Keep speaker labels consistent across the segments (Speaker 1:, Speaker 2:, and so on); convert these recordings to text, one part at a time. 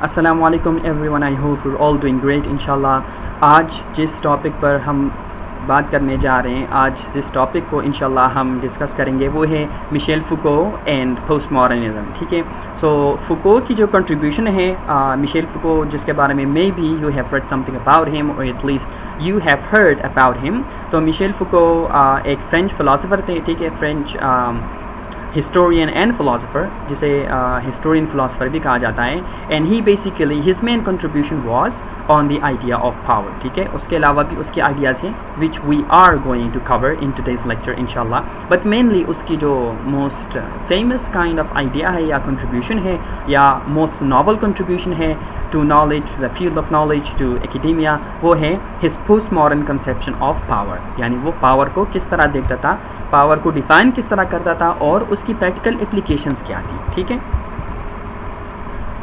Speaker 1: अस्सलाम वालेकुम everyone, I hope you all doing great इंशाल्लाह। आज जिस टॉपिक पर हम बात करने जा रहे हैं, आज जिस टॉपिक को इंशाल्लाह हम डिस्कस करेंगे वो है Michel Foucault and post modernism. ठीक है, सो फुको की जो कंट्रीब्यूशन है, मिशेल फुको जिसके बारे में maybe you have heard something about him और at least you have heard about him. तो मिशेल फुको एक फ्रेंच फ़िलासफ़र थे। ठीक है, फ्रेंच हिस्टोरियन एंड फ़िलासफ़र, जिसे हिस्टोरियन फ़िलासफ़र भी कहा जाता है। And he basically his main contribution was on the idea of power. ठीक है, उसके अलावा भी उसके आइडियाज़ हैं which we are going to cover in today's lecture इंशाल्लाह। बट मेनली उसकी जो most famous kind of idea है या कंट्रीब्यूशन है या मोस्ट नॉवल कंट्रीब्यूशन है to knowledge, the field of knowledge, to academia, वो है his post modern conception of power. यानी वो पावर को किस तरह देखता था, पावर को डिफ़ाइन किस तरह करता था और उसकी प्रैक्टिकल एप्लीकेशंस क्या थी। ठीक है,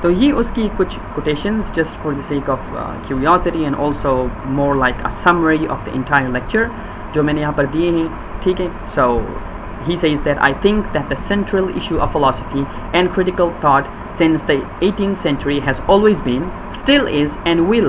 Speaker 1: तो ये उसकी कुछ quotations just for the sake of curiosity and also more like a summary of the entire lecture जो मैंने यहाँ पर दिए हैं। ठीक है, सो he says that I think that the central issue of philosophy and critical thought since the 18th century has always been, still is and will,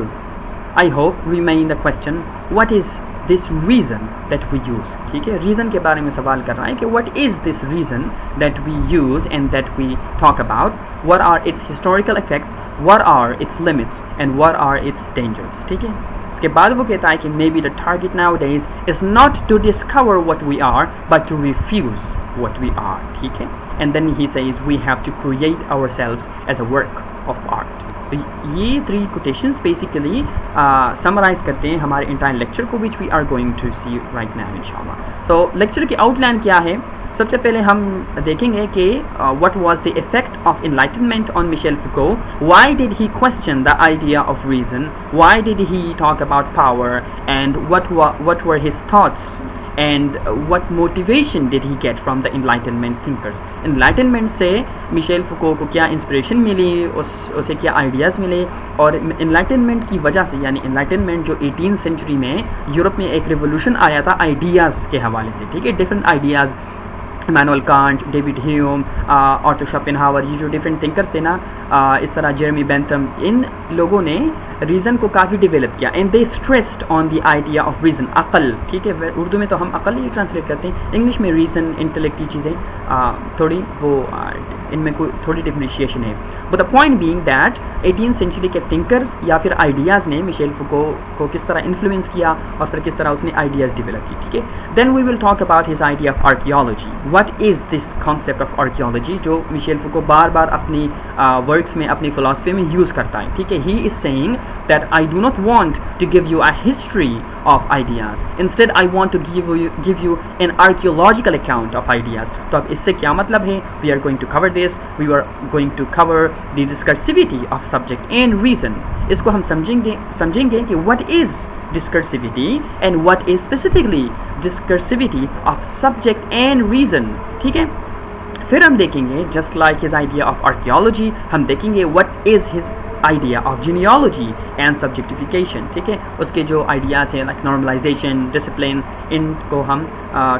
Speaker 1: I hope, remain the question, what is this reason that we use। ठीक है, reason के बारे में सवाल कर रहा है कि what is this reason that we use and that we talk about, what are its historical effects, what are its limits and what are its dangers। ठीक है, उसके बाद वो कहता है कि maybe the target nowadays is not to discover what we are but to refuse what we are। ठीक है, and then he says we have to create ourselves as a work of art। तो ये 3 quotations basically summarise करते हैं हमारे entire lecture को which we are going to see right now इंशाल्लाह। तो लेक्चर की आउटलाइन क्या है, सबसे पहले हम देखेंगे कि what was the effect of enlightenment on Michel Foucault, why did he question the idea of reason, why did he talk about power and what were his thoughts and what motivation did he get from the enlightenment thinkers। enlightenment से Michel फुको को क्या inspiration मिली, उसे क्या ideas मिले, और enlightenment की वजह से, यानी enlightenment जो 18th सेंचुरी में यूरोप में एक रिवोल्यूशन आया था आइडियाज़ के हवाले से। ठीक है, different ideas, Immanuel Kant, David Hume, auto Schopenhauer, ये जो डिफरेंट थिंकर्स थे ना, इस तरह जेरेमी बेंथम, इन लोगों ने रीज़न को काफ़ी डेवलप किया and they stressed on the idea of reason, अक़ल। ठीक है, उर्दू में तो हम अक़ल ही ट्रांसलेट करते हैं, इंग्लिश में रीज़न, इंटेलेक्ट की चीज़ें थोड़ी वो इनमें कोई थोड़ी डिफ्रेंशिएशन है। But the point being that 18th century के थिंकर्स या फिर आइडियाज़ ने मिशेल फुको को किस तरह इन्फ्लुएंस किया और फिर किस तरह उसने आइडियाज़ डेवलप की। ठीक है, then we will talk about his idea of archaeology. What is this concept of archaeology जो मिशेल फुको बार बार अपनी वर्क्स में, अपनी फ़िलासफ़ी में यूज़ करता है। ठीक है, he is saying that I do not want to give you a history of ideas, instead I want to give you an archaeological account of ideas। तो अब इससे क्या मतलब है, we are going to cover this, we are going to cover the discursivity of subject and reason। इसको हम समझेंगे कि what is discursivity and what is specifically discursivity of subject and reason। ठीक है, फिर हम देखेंगे just like his idea of archaeology, हम देखेंगे what is his idea of genealogy and subjectification. ठीक है, उसके जो आइडियाज़ हैं लाइक नॉर्मलाइजेशन, डिसिप्लिन, इनको हम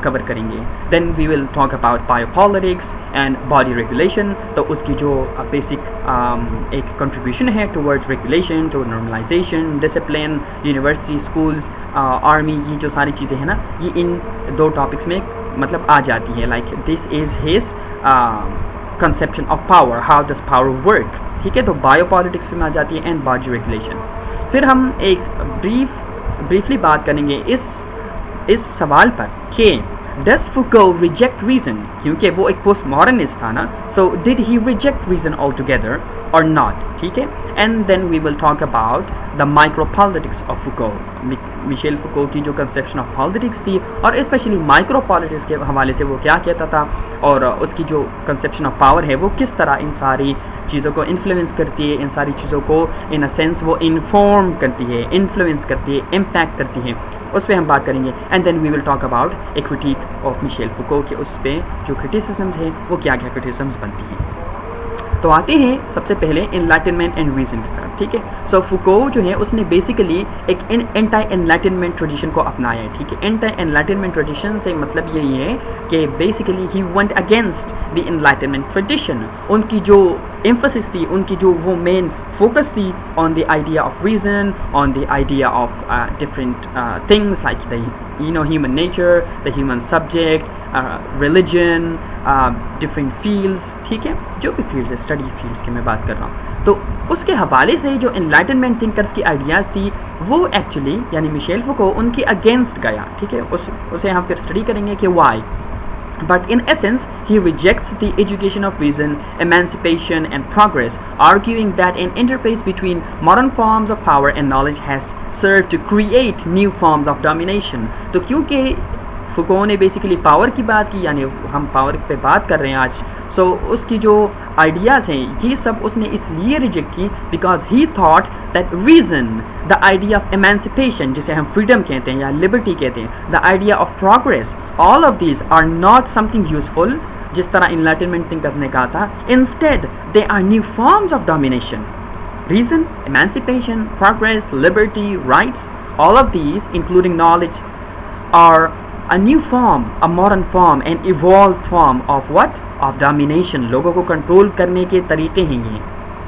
Speaker 1: कवर करेंगे। Then we will talk about biopolitics and body regulation. तो उसकी जो बेसिक एक कंट्रीब्यूशन है towards regulation, to normalization, discipline, university, schools, army, ये जो सारी चीज़ें हैं ना, ये इन 2 टॉपिक्स में मतलब आ जाती है। Like this is his conception of power, how does power work. ठीक है, तो बायोपॉलिटिक्स में आ जाती है एंड बॉडी रेगुलेशन। फिर हम एक ब्रीफली बात करेंगे इस सवाल पर कि डज फुको रिजेक्ट रीज़न, क्योंकि वो एक पोस्ट मॉडर्निस्ट था ना, so did he reject reason all together or not. ठीक है, and then we will talk about the micro politics of Foucault. Michel Foucault की जो कंसेप्शन ऑफ पॉलिटिक्स थी और स्पेशली माइक्रो पॉलिटिक्स के हवाले से वो क्या कहता था और उसकी जो कंसेप्शन ऑफ पावर है वो किस तरह इन सारी चीज़ों को इन्फ्लुएंस करती है, इन सारी चीज़ों को इन अ सेंस वो इन्फॉर्म करती है, इन्फ्लुएंस करती है, इम्पैक्ट करती है, उस पर हम बात करेंगे। And then we will talk about a critique of Michel Foucault के उस पर जो क्रिटिसिज्म्स हैं वो क्या क्या क्रिटिसिज्म्स बनती हैं। तो आते हैं सबसे पहले एनलाइटनमेंट एंड रीजन की तरफ, ठीक है। सो फुको जो है उसने बेसिकली एक एंटी एनलाइटनमेंट ट्रेडिशन को अपनाया है, ठीक है। एंटी एनलाइटनमेंट ट्रेडिशन से मतलब यही है कि basically he went against the enlightenment tradition. उनकी जो एम्फोसिस थी, उनकी जो वो मेन फोकस थी on the idea of reason, on the idea of different things like the human nature, the human subject, religion, different fields, ठीक है, जो भी फील्ड्स है, स्टडी फील्ड्स की मैं बात कर रहा हूँ। तो उसके हवाले से जो एनलाइटनमेंट थिंकर्स की आइडियाज़ थी वो एक्चुअली यानी मिशेल फुको उनके अगेंस्ट गया, ठीक है। उसे हम फिर स्टडी करेंगे कि Y. But in essence, he rejects the education of reason, emancipation, and progress, arguing that an interface between modern forms of power and knowledge has served to create new forms of domination. तो क्योंकि फुको ने basically power की बात की, यानी हम power पे बात कर रहे हैं आज, सो उसकी जो आइडियाज़ हैं ये सब उसने इसलिए रिजेक्ट की because he thought that reason, the idea of emancipation जिसे हम फ्रीडम कहते हैं या लिबर्टी कहते हैं, the idea of progress, all of these are not something useful जिस तरह इनलाइटनमेंट थिंकर्स ने कहा था। Instead they are new forms of domination. Reason, emancipation, progress, liberty, rights, all of these including knowledge are a new form, a modern form, an evolved form of what? Of domination. लोगों को control करने के तरीके हैं ये.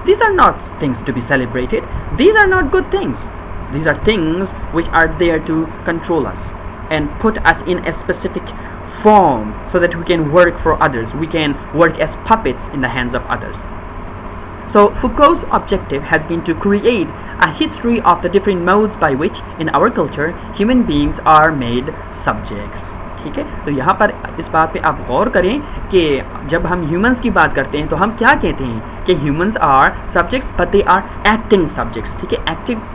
Speaker 1: These are not things to be celebrated. These are not good things. These are things which are there to control us and put us in a specific form so that we can work for others. We can work as puppets in the hands of others. So Foucault's objective has been to create a history of the different modes by which in our culture human beings are made subjects. ठीक है, तो यहाँ पर इस बात पे आप गौर करें कि जब हम ह्यूमंस की बात करते हैं तो हम क्या कहते हैं कि humans are subjects but they are acting subjects. ठीक है,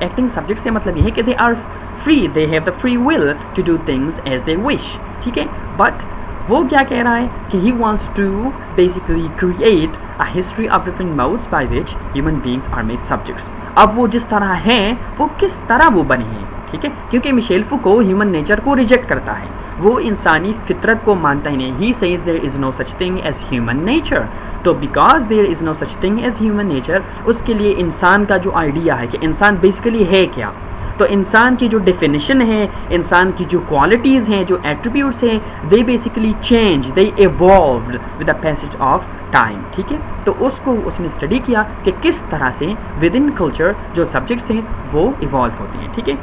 Speaker 1: एक्टिंग सब्जेक्ट्स से मतलब ये है कि they are free, they have the free will to do things as they wish. ठीक है, बट वो क्या कह रहा है कि he wants to basically create a history of different modes by which human beings are made subjects. अब वो जिस तरह हैं वो किस तरह वो बने हैं। ठीक है, क्योंकि मिशेल फुको ह्यूमन नेचर को रिजेक्ट करता है, वो इंसानी फितरत को मानता ही नहीं। He says there is no such thing as human nature. तो because there is no such thing as human nature, उसके लिए इंसान का जो आइडिया है कि इंसान बेसिकली है क्या, तो इंसान की जो डेफिनेशन है, इंसान की जो क्वालिटीज़ हैं, जो एट्रीब्यूट्स हैं, they basically change, they evolved with the passage of time. ठीक है, तो उसको उसने स्टडी किया कि किस तरह से विद इन कल्चर जो सब्जेक्ट्स हैं वो इवॉल्व होती हैं। ठीक है,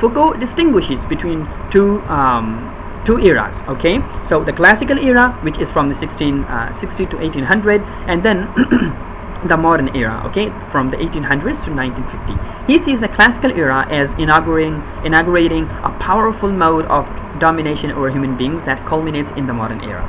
Speaker 1: Foucault distinguishes between two eras. Okay, so the classical era, which is from the 1660 to 1800, and then the modern era, okay, from the 1800s to 1950. He sees the classical era as inaugurating a powerful mode of domination over human beings that culminates in the modern era.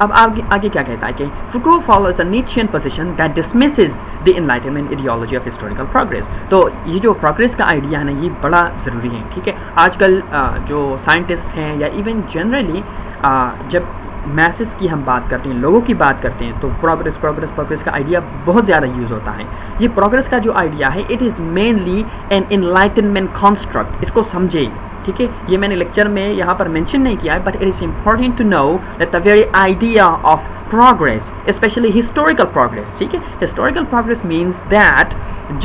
Speaker 1: अब आगे क्या कहता है कि Foucault follows the Nietzschean position that dismisses the Enlightenment ideology of historical progress. तो ये जो progress का आइडिया है ना, ये बड़ा ज़रूरी है। ठीक है, आजकल जो साइंटिस्ट हैं या इवन जनरली जब मैसेस की हम बात करते हैं, लोगों की बात करते हैं, तो प्रोग्रेस का आइडिया बहुत ज़्यादा यूज़ होता है। ये प्रोग्रेस का जो आइडिया है, it is mainly an enlightenment construct. इसको समझें। ठीक है, ये मैंने लेक्चर में यहाँ पर मेंशन नहीं किया है, but it is important to know that the very idea of progress, especially historical progress. ठीक है, historical progress means that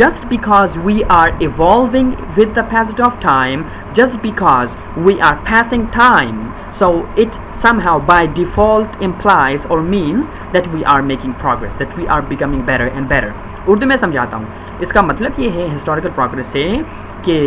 Speaker 1: just because we are evolving with the passage of time, just because we are passing time, so it somehow by default implies or means that we are making progress, that we are becoming better and better. Urdu में समझाता हूँ, इसका मतलब ये है historical progress से कि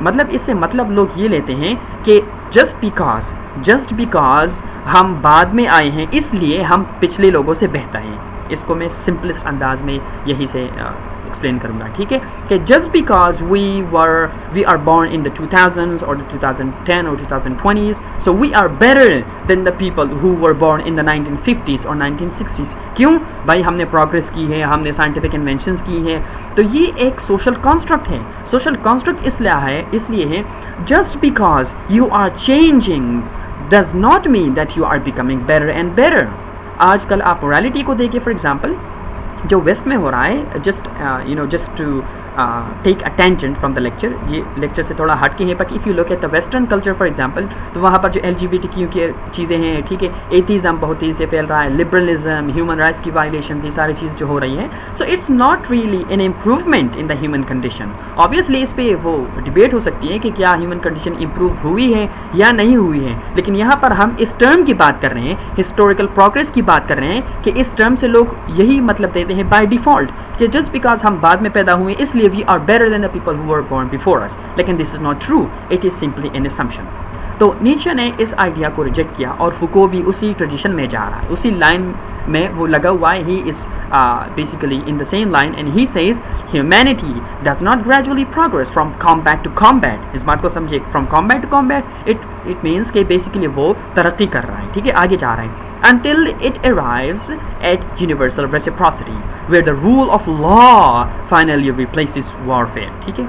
Speaker 1: मतलब इससे मतलब लोग ये लेते हैं कि just because हम बाद में आए हैं इसलिए हम पिछले लोगों से बेहतर हैं। इसको मैं सिंपलेस्ट अंदाज में यही से एक्सप्लेन करूँगा। ठीक है, कि just because we are born in the 2000s or the 2010 or 2020s, so we are better than the people who were born in the 1950s or 1960s. क्यों भाई? हमने प्रोग्रेस की है, हमने साइंटिफिक इन्वेंशंस की हैं, तो ये एक सोशल कॉन्स्ट्रक्ट है। सोशल कॉन्स्ट्रक्ट इसलिए है just because you are changing does not mean that you are becoming better and better. आजकल आप मोरालिटी को देखिए, फॉर एग्जांपल जो वेस्ट में हो रहा है, just to take a tangent from the lecture, ये लेक्चर से थोड़ा हट के हैं, but if you look at the western culture for example, तो वहाँ पर जो LGBTQ की चीज़ें हैं, ठीक है, एथीज़म बहुत तेज़ी से फैल रहा है, लिबरलिज्म, ह्यूमन राइट्स की वायलेशन, ये सारी चीज़ जो हो रही हैं, so it's not really an improvement in the human condition. Obviously इस पर वो डिबेट हो सकती है कि क्या ह्यूमन कंडीशन इम्प्रूव हुई है या नहीं हुई है, लेकिन यहाँ पर हम इस टर्म की बात कर रहे हैं, हिस्टोरिकल प्रोग्रेस की बात कर रहे हैं, कि इस टर्म से लोग यही मतलब देते हैं बाय डिफ़ॉल्ट कि जस्ट बिकॉज हम बाद में पैदा हुए इसलिए we are better than the people who were born before us, लेकिन this is not true, it is simply an assumption. तो नीचे ने इस आइडिया को रिजेक्ट किया और फुको भी उसी ट्रेडिशन में जा रहा है, उसी लाइन में वो लगा हुआ है। He is basically in the same line and he says humanity does not gradually progress from combat to combat। इस बात को समझिए, from combat to combat it means कि basically वो तरक्की कर रहा है, ठीक है, आगे जा रहा है, until it arrives at universal reciprocity where the rule of law finally replaces warfare, ठीक है।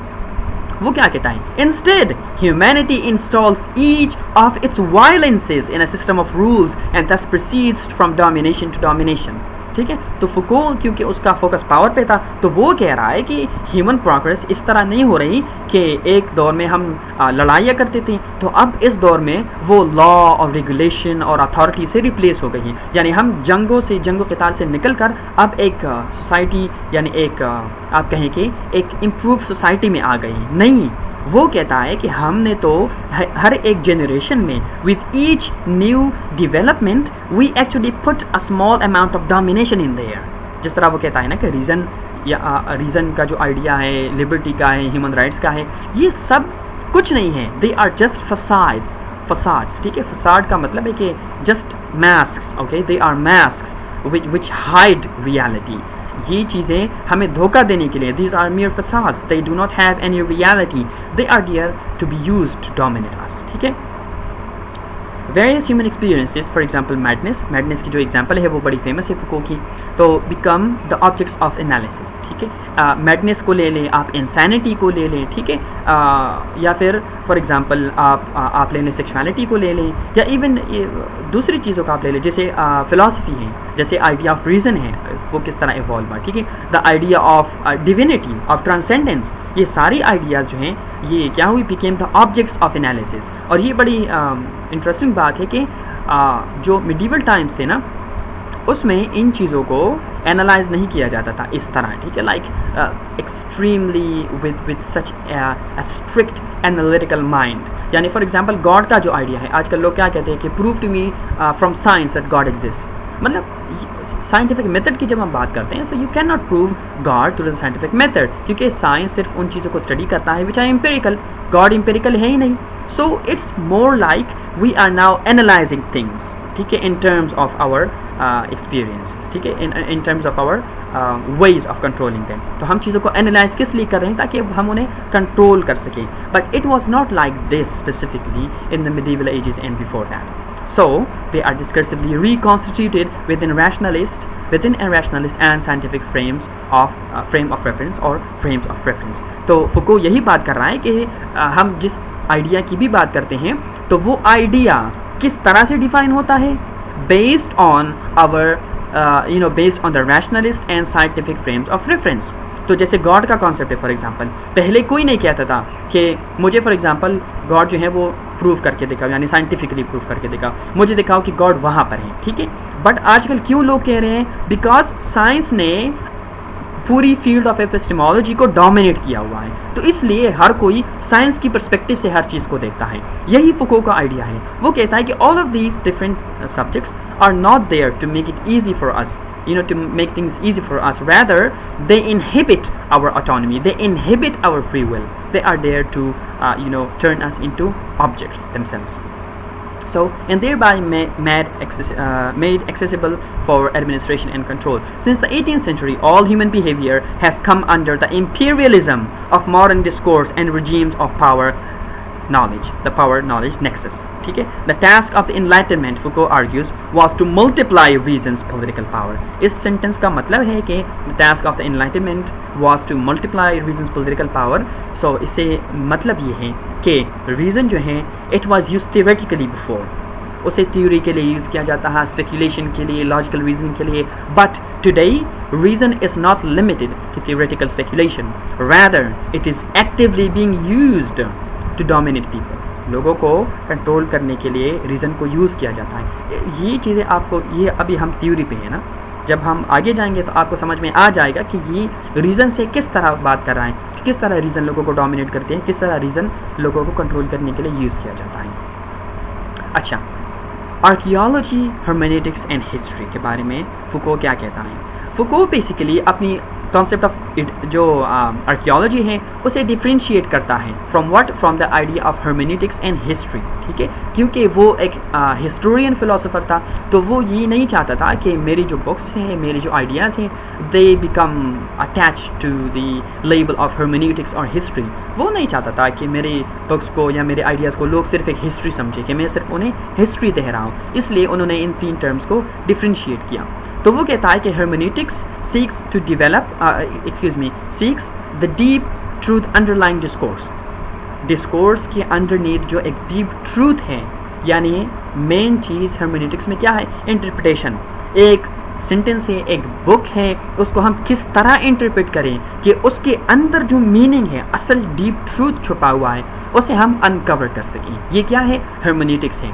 Speaker 1: वो क्या कहता है, instead humanity installs each of its violences in a system of rules and thus proceeds from domination to domination, ठीक है। तो फुको क्योंकि उसका फोकस पावर पे था, तो वो कह रहा है कि ह्यूमन प्रोग्रेस इस तरह नहीं हो रही कि एक दौर में हम लड़ाइयाँ करते थे, तो अब इस दौर में वो लॉ और रेगुलेशन और अथॉरिटी से रिप्लेस हो गई हैं, यानी हम जंगो क़िताल से निकल कर अब एक सोसाइटी यानी एक आप कहें कि एक इम्प्रूव सोसाइटी में आ गए हैं। नहीं, वो कहता है कि हमने तो हर एक जनरेशन में with each new development we actually put a small amount of domination in there. जिस तरह वो कहता है ना कि रीज़न या रीज़न का जो आइडिया है, लिबर्टी का है, ह्यूमन राइट्स का है, ये सब कुछ नहीं है, दे आर जस्ट फसाड्स, ठीक है। फसाड का मतलब है कि just masks, okay, they are masks which hide reality. ये चीज़ें हमें धोखा देने के लिए, these are mere facades, they do not have any reality, they are there to be used to dominate us, ठीक है। Various human experiences, for example madness की जो एग्जाम्पल है वो बड़ी फेमस है फुको की, तो become the objects of analysis, ठीक है। मैडनेस को ले लें, आप इंसैनिटी को ले लें, ठीक है, या फिर फॉर एग्जांपल आप ले लें सेक्सुअलिटी को ले लें, या इवन दूसरी चीज़ों का आप ले लें, जैसे फ़िलासफ़ी है, जैसे आइडिया ऑफ रीज़न है, वो किस तरह इवॉल्व हुआ, ठीक है, the idea of divinity, of transcendence, ये सारी आइडियाज़ जो हैं ये क्या हुई, became the objects of analysis. और ये बड़ी इंटरेस्टिंग बात है कि जो मिडीवल टाइम्स थे ना, उसमें इन चीज़ों को एनालाइज नहीं किया जाता था इस तरह, ठीक है, like extremely with such a strict analytical mind. यानी फॉर एग्जांपल गॉड का जो आइडिया है, आजकल लोग क्या कहते हैं कि prove to me from science that God exist, मतलब साइंटिफिक मेथड की जब हम बात करते हैं, so you can not prove God through the scientific method, क्योंकि साइंस सिर्फ उन चीज़ों को स्टडी करता है which are empirical, God empirical है ही नहीं। So it's more like we are now analysing things, ठीक है, in terms of our experiences, ठीक है, in terms of our ways of controlling them. तो हम चीज़ों को एनालाइज किस लिए कर रहे हैं, ताकि हम उन्हें कंट्रोल कर सकें, but it was not like this specifically in the medieval ages and before that. So they are discursively reconstituted within a rationalist and scientific frame of reference or frames of reference। तो फुको यही बात कर रहा है कि हम जिस idea की भी बात करते हैं, तो वो आइडिया किस तरह से डिफाइन होता है, based on the rationalist and scientific frames of reference। तो जैसे गॉड का कॉन्सेप्ट है फॉर एग्जांपल, पहले कोई नहीं कहता था कि मुझे फॉर एग्जांपल गॉड जो है वो प्रूव करके दिखाओ, यानी साइंटिफिकली प्रूव करके दिखाओ, मुझे दिखाओ कि गॉड वहाँ पर है, ठीक है। बट आजकल क्यों लोग कह रहे हैं, बिकॉज साइंस ने पूरी फील्ड ऑफ एपिस्टेमोलॉजी को डोमिनेट किया हुआ है, तो इसलिए हर कोई साइंस की पर्सपेक्टिव से हर चीज़ को देखता है। यही फुको का आइडिया है, वो कहता है कि all of these different subjects are not there to make it easy for us, to make things easy for us, rather they inhibit our autonomy, they inhibit our free will, they are there to turn us into objects themselves, so and thereby made accessible for administration and control. Since the 18th century, all human behavior has come under the imperialism of modern discourse and regimes of power knowledge nexus, ठीक है। The task of the enlightenment, Foucault argues, was to multiply reason's political power। इस sentence का मतलब है कि the task of the enlightenment was to multiply reason's political power। so इससे मतलब ये है कि reason जो है it was used theoretically before, उसे थ्योरी के लिए यूज़ किया जाता है, स्पेकुलेशन के लिए, लॉजिकल रीजनिंग के लिए. But today reason is not limited to theoretical speculation, rather it is actively being used to dominate people. लोगों को कंट्रोल करने के लिए रीज़न को यूज़ किया जाता है. ये चीज़ें आपको, ये अभी हम थ्योरी पे हैं ना, जब हम आगे जाएंगे तो आपको समझ में आ जाएगा कि ये रीज़न से किस तरह बात कर रहा है, कि किस तरह रीज़न लोगों को डोमिनेट करते हैं, किस तरह रीज़न लोगों को कंट्रोल करने के लिए यूज़ किया जाता है. अच्छा, आर्कियोलॉजी, हर्मेनेटिक्स एंड हिस्ट्री के बारे में फुको क्या कहता है. फुको बेसिकली अपनी कॉन्सेप्ट ऑफ जो आर्कियोलॉजी है उसे डिफ्रेंशिएट करता है from the idea of hermeneutics and history. ठीक है, क्योंकि वो एक हिस्टोरियन फिलोसोफर था, तो वो ये नहीं चाहता था कि मेरी जो बुक्स हैं, मेरे जो आइडियाज़ हैं, they become attach to the label of hermeneutics और हिस्ट्री. वो नहीं चाहता था कि मेरी बुक्स को या मेरे आइडियाज़ को लोग सिर्फ एक हिस्ट्री समझे, कि मैं सिर्फ उन्हें हिस्ट्री दे रहा हूँ. इसलिए उन्होंने इन 3 टर्म्स को डिफ्रेंशिएट किया. तो वो कहता है कि hermeneutics seeks to develop seeks the deep truth underlying discourse के underneath जो एक deep truth है, यानी मेन चीज़ hermeneutics में क्या है, इंटरप्रिटेशन. एक सेंटेंस है, एक बुक है, उसको हम किस तरह इंटरप्रेट करें कि उसके अंदर जो मीनिंग है, असल डीप ट्रूथ छुपा हुआ है, उसे हम अनकवर कर सकें. ये क्या है, hermeneutics है.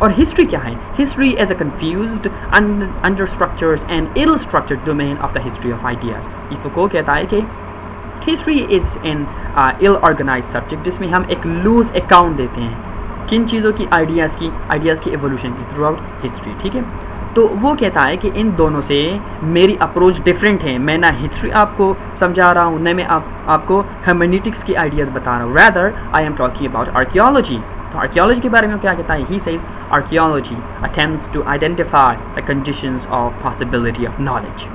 Speaker 1: और हिस्ट्री क्या है, history as a confused, under structures and ill structured domain of the history of ideas. Foucault कहता है कि history is an ill organize subject, जिसमें हम एक लूज अकाउंट देते हैं किन चीज़ों की, आइडियाज़ की एवोल्यूशन की थ्रू आउट हिस्ट्री. ठीक है, तो वो कहता है कि इन दोनों से मेरी अप्रोच डिफरेंट है. मैं ना हिस्ट्री आपको समझा रहा हूँ, न मैं आपको hermeneutics की आइडियाज़ बता रहा हूँ, rather I am talking about archaeology. तो आर्कियोलॉजी के बारे में क्या कहता है, he says archaeology attempts to identify the conditions of possibility of knowledge.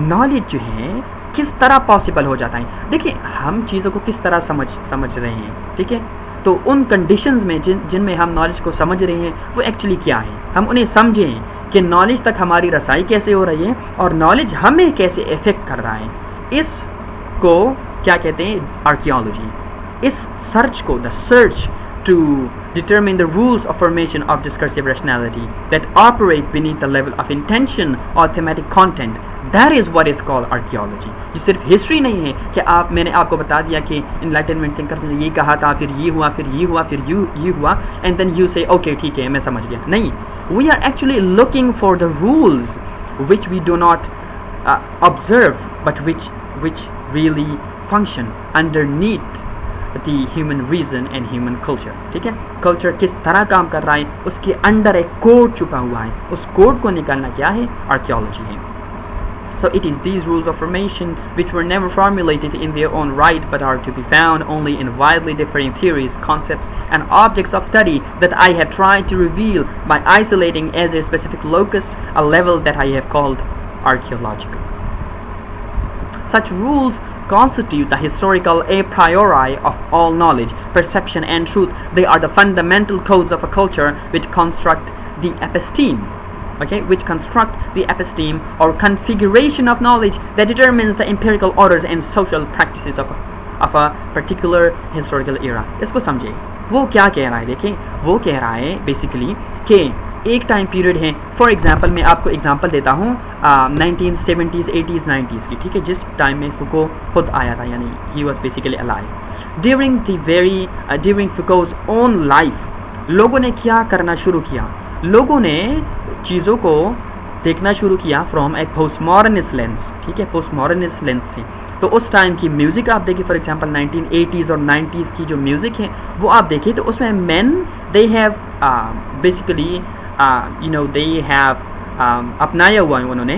Speaker 1: Knowledge जो है किस तरह पॉसिबल हो जाता है. देखिए, हम चीज़ों को किस तरह समझ रहे हैं. ठीक है, तो उन कंडीशंस में जिनमें हम नॉलेज को समझ रहे हैं वो एक्चुअली क्या है, हम उन्हें समझें कि नॉलेज तक हमारी रसाई कैसे हो रही है और नॉलेज हमें कैसे इफ़ेक्ट कर रहा है. इसको क्या कहते हैं, आर्कियोलॉजी. इस सर्च को, the search to determine the rules of formation of discursive rationality that operate beneath the level of intention or thematic content, that is what is called archaeology. ये सिर्फ हिस्ट्री नहीं है कि मैंने आपको बता दिया कि enlightenment thinkers ने ये कहा था, फिर ये हुआ, फिर ये हुआ, फिर ये हुआ, and then you say okay ठीक है मैं समझ गया. नहीं, we are actually looking for the rules which we do not observe but which really function underneath the human reason and human culture. ठीक है, कल्चर किस तरह काम कर रहा है, उसके अंडर एक कोड छुपा हुआ है, उस कोड को निकालना क्या है, आर्कियोलॉजी है. So it is these rules of formation which were never formulated in their own right but are to be found only in widely differing theories, concepts and objects of study that I have tried to reveal by isolating as their specific locus a level that I have called archaeological. Such rules constitute the historical a priori of all knowledge, perception and truth. They are the fundamental codes of a culture which construct the episteme. Okay, which construct the episteme or configuration of knowledge that determines the empirical orders and social practices of a particular historical era. इसको समझिए, वो क्या कह रहा है. देखें, वो कह रहा है बेसिकली कि एक टाइम पीरियड है. फॉर एग्जांपल मैं आपको एग्जांपल देता हूँ 1970s, 80s, 90s की. ठीक है, जिस टाइम में फुको खुद आया था, यानी he was basically alive during Foucault's own life. लोगों ने क्या करना शुरू किया, लोगों ने चीज़ों को देखना शुरू किया फ्रॉम एक पोस्ट मॉडर्निस्ट लेंस. ठीक है, पोस्ट मॉडर्निस्ट लेंस से. तो उस टाइम की म्यूज़िक आप देखिए, फॉर एग्जांपल 1980s और 90s की जो म्यूज़िक है वो आप देखिए, तो उसमें main they have basically they have अपनाया हुआ है उन्होंने,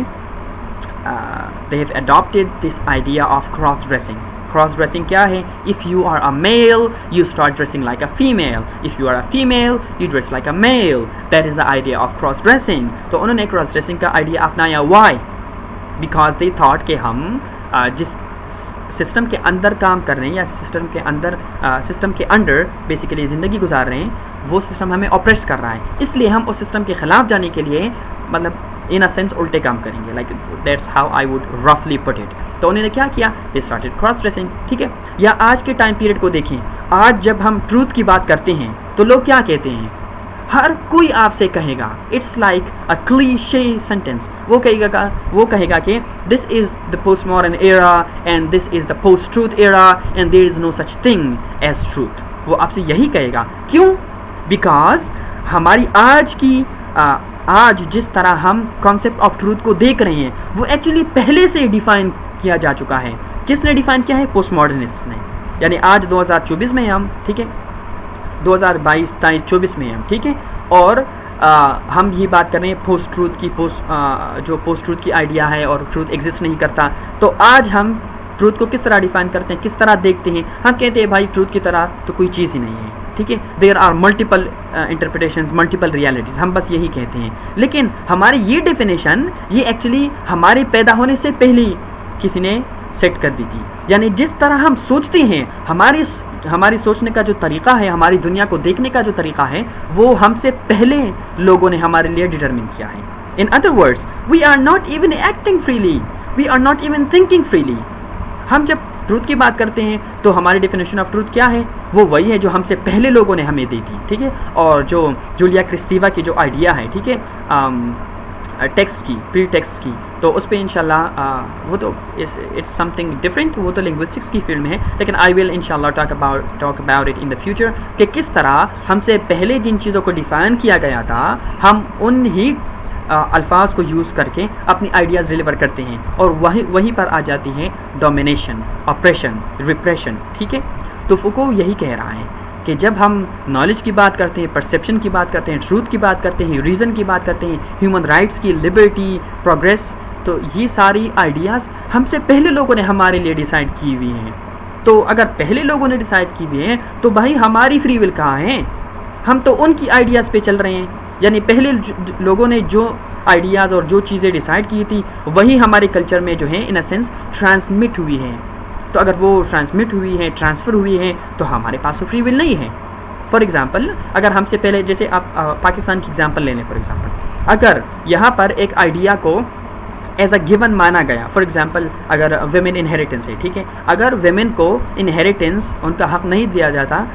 Speaker 1: they have adopted this idea of cross dressing. Cross dressing क्या है, if you are a male you start dressing like a female, if you are a female you dress like a male. That is the idea of cross dressing. तो उन्होंने cross dressing का idea अपनाया. why? Because they thought कि हम जिस system के अंदर काम कर रहे हैं या सिस्टम के अंडर बेसिकली ज़िंदगी गुजार रहे हैं, वो सिस्टम हमें ऑपरेट कर रहा है, इसलिए हम उस सिस्टम के ख़िलाफ़ जाने के लिए मतलब इन अ सेंस उल्टे काम करेंगे. Like that's how I would रफली पुट इट. तो उन्होंने क्या किया, दे स्टार्टेड क्रॉस ड्रेसिंग. ठीक है, या आज के टाइम पीरियड को देखें, आज जब हम ट्रूथ की बात करते हैं तो लोग क्या कहते हैं, हर कोई आपसे कहेगा, it's like a cliche sentence, वो कहेगा कि this is the post modern era and this is the post truth era and there is no such thing as truth. वो आपसे यही कहेगा। क्यों? बिकॉज हमारी आज जिस तरह हम कॉन्सेप्ट ऑफ ट्रूथ को देख रहे हैं वो एक्चुअली पहले से डिफ़ाइन किया जा चुका है। किसने डिफ़ाइन किया है? पोस्ट मॉडर्निस्ट ने। यानी आज 2024 में हम, ठीक है, 2022, 23, 24 में हम, ठीक है, और हम ये बात कर रहे हैं पोस्ट ट्रूथ की, जो पोस्ट ट्रूथ की आइडिया है और ट्रूथ एग्जिस्ट नहीं करता। तो आज हम ट्रूथ को किस तरह डिफाइन करते हैं, किस तरह देखते हैं? हम कहते हैं भाई ट्रूथ की तरह तो कोई चीज़ ही नहीं है, ठीक है, there are multiple interpretations, multiple realities, हम बस यही कहते हैं। लेकिन हमारी ये डेफिनेशन ये एक्चुअली हमारे पैदा होने से पहले किसी ने सेट कर दी थी। यानी जिस तरह हम सोचते हैं, हमारी सोचने का जो तरीका है, हमारी दुनिया को देखने का जो तरीका है, वो हमसे पहले लोगों ने हमारे लिए डिटरमिन किया है। In other words, we are not even acting freely, we are not even thinking freely. हम जब ट्रूथ की बात करते हैं तो हमारी डेफिनेशन ऑफ ट्रूथ क्या है? वो वही है जो हमसे पहले लोगों ने हमें दी थी, ठीक है। और जो जूलिया क्रिस्टीवा की जो आइडिया है, ठीक है, टेक्स्ट की, प्री टेक्स्ट की, तो उस पर इंशाल्लाह वो तो इट्स समथिंग डिफरेंट, वो तो लिंग्विस्टिक्स की फील्ड में है। लेकिन आई विल इंशाल्लाह talk about it in the future कि किस तरह हमसे पहले जिन चीज़ों को डिफ़ाइन किया गया था हम उन ही अल्फाज को यूज़ करके अपनी आइडियाज़ डिलीवर करते हैं, और वहीं पर आ जाती है डोमिनेशन, ऑप्रेशन, रिप्रेशन, ठीक है। तो फुको यही कह रहा है कि जब हम नॉलेज की बात करते हैं, परसेप्शन की बात करते हैं, ट्रूथ की बात करते हैं, रीज़न की बात करते हैं, ह्यूमन राइट्स की, लिबर्टी, प्रोग्रेस, तो ये सारी आइडियाज़ हमसे पहले लोगों ने हमारे लिए डिसाइड की हुई हैं। तो अगर पहले लोगों ने डिसाइड की हुई हैं तो भाई हमारी फ्री विल कहाँ है? हम तो उनकी आइडियाज़ पे चल रहे हैं। यानी पहले लोगों ने जो आइडियाज़ और जो चीज़ें डिसाइड की थी वही हमारे कल्चर में जो है इन अ सेंस ट्रांसमिट हुई हैं। तो अगर वो ट्रांसमिट हुई है, ट्रांसफ़र हुई है, तो हमारे पास तो फ्री विल नहीं है। फॉर एग्ज़ाम्पल, अगर हमसे पहले, जैसे आप पाकिस्तान की एग्ज़ाम्पल ले लें, फॉर एग्ज़ाम्पल, अगर यहाँ पर एक आइडिया को एज अ गिवन माना गया, फॉर एग्ज़ाम्पल अगर वेमेन इनहेरिटेंस है, ठीक है, अगर वेमेन को इनहेरिटेंस, उनका हक़ नहीं दिया जाता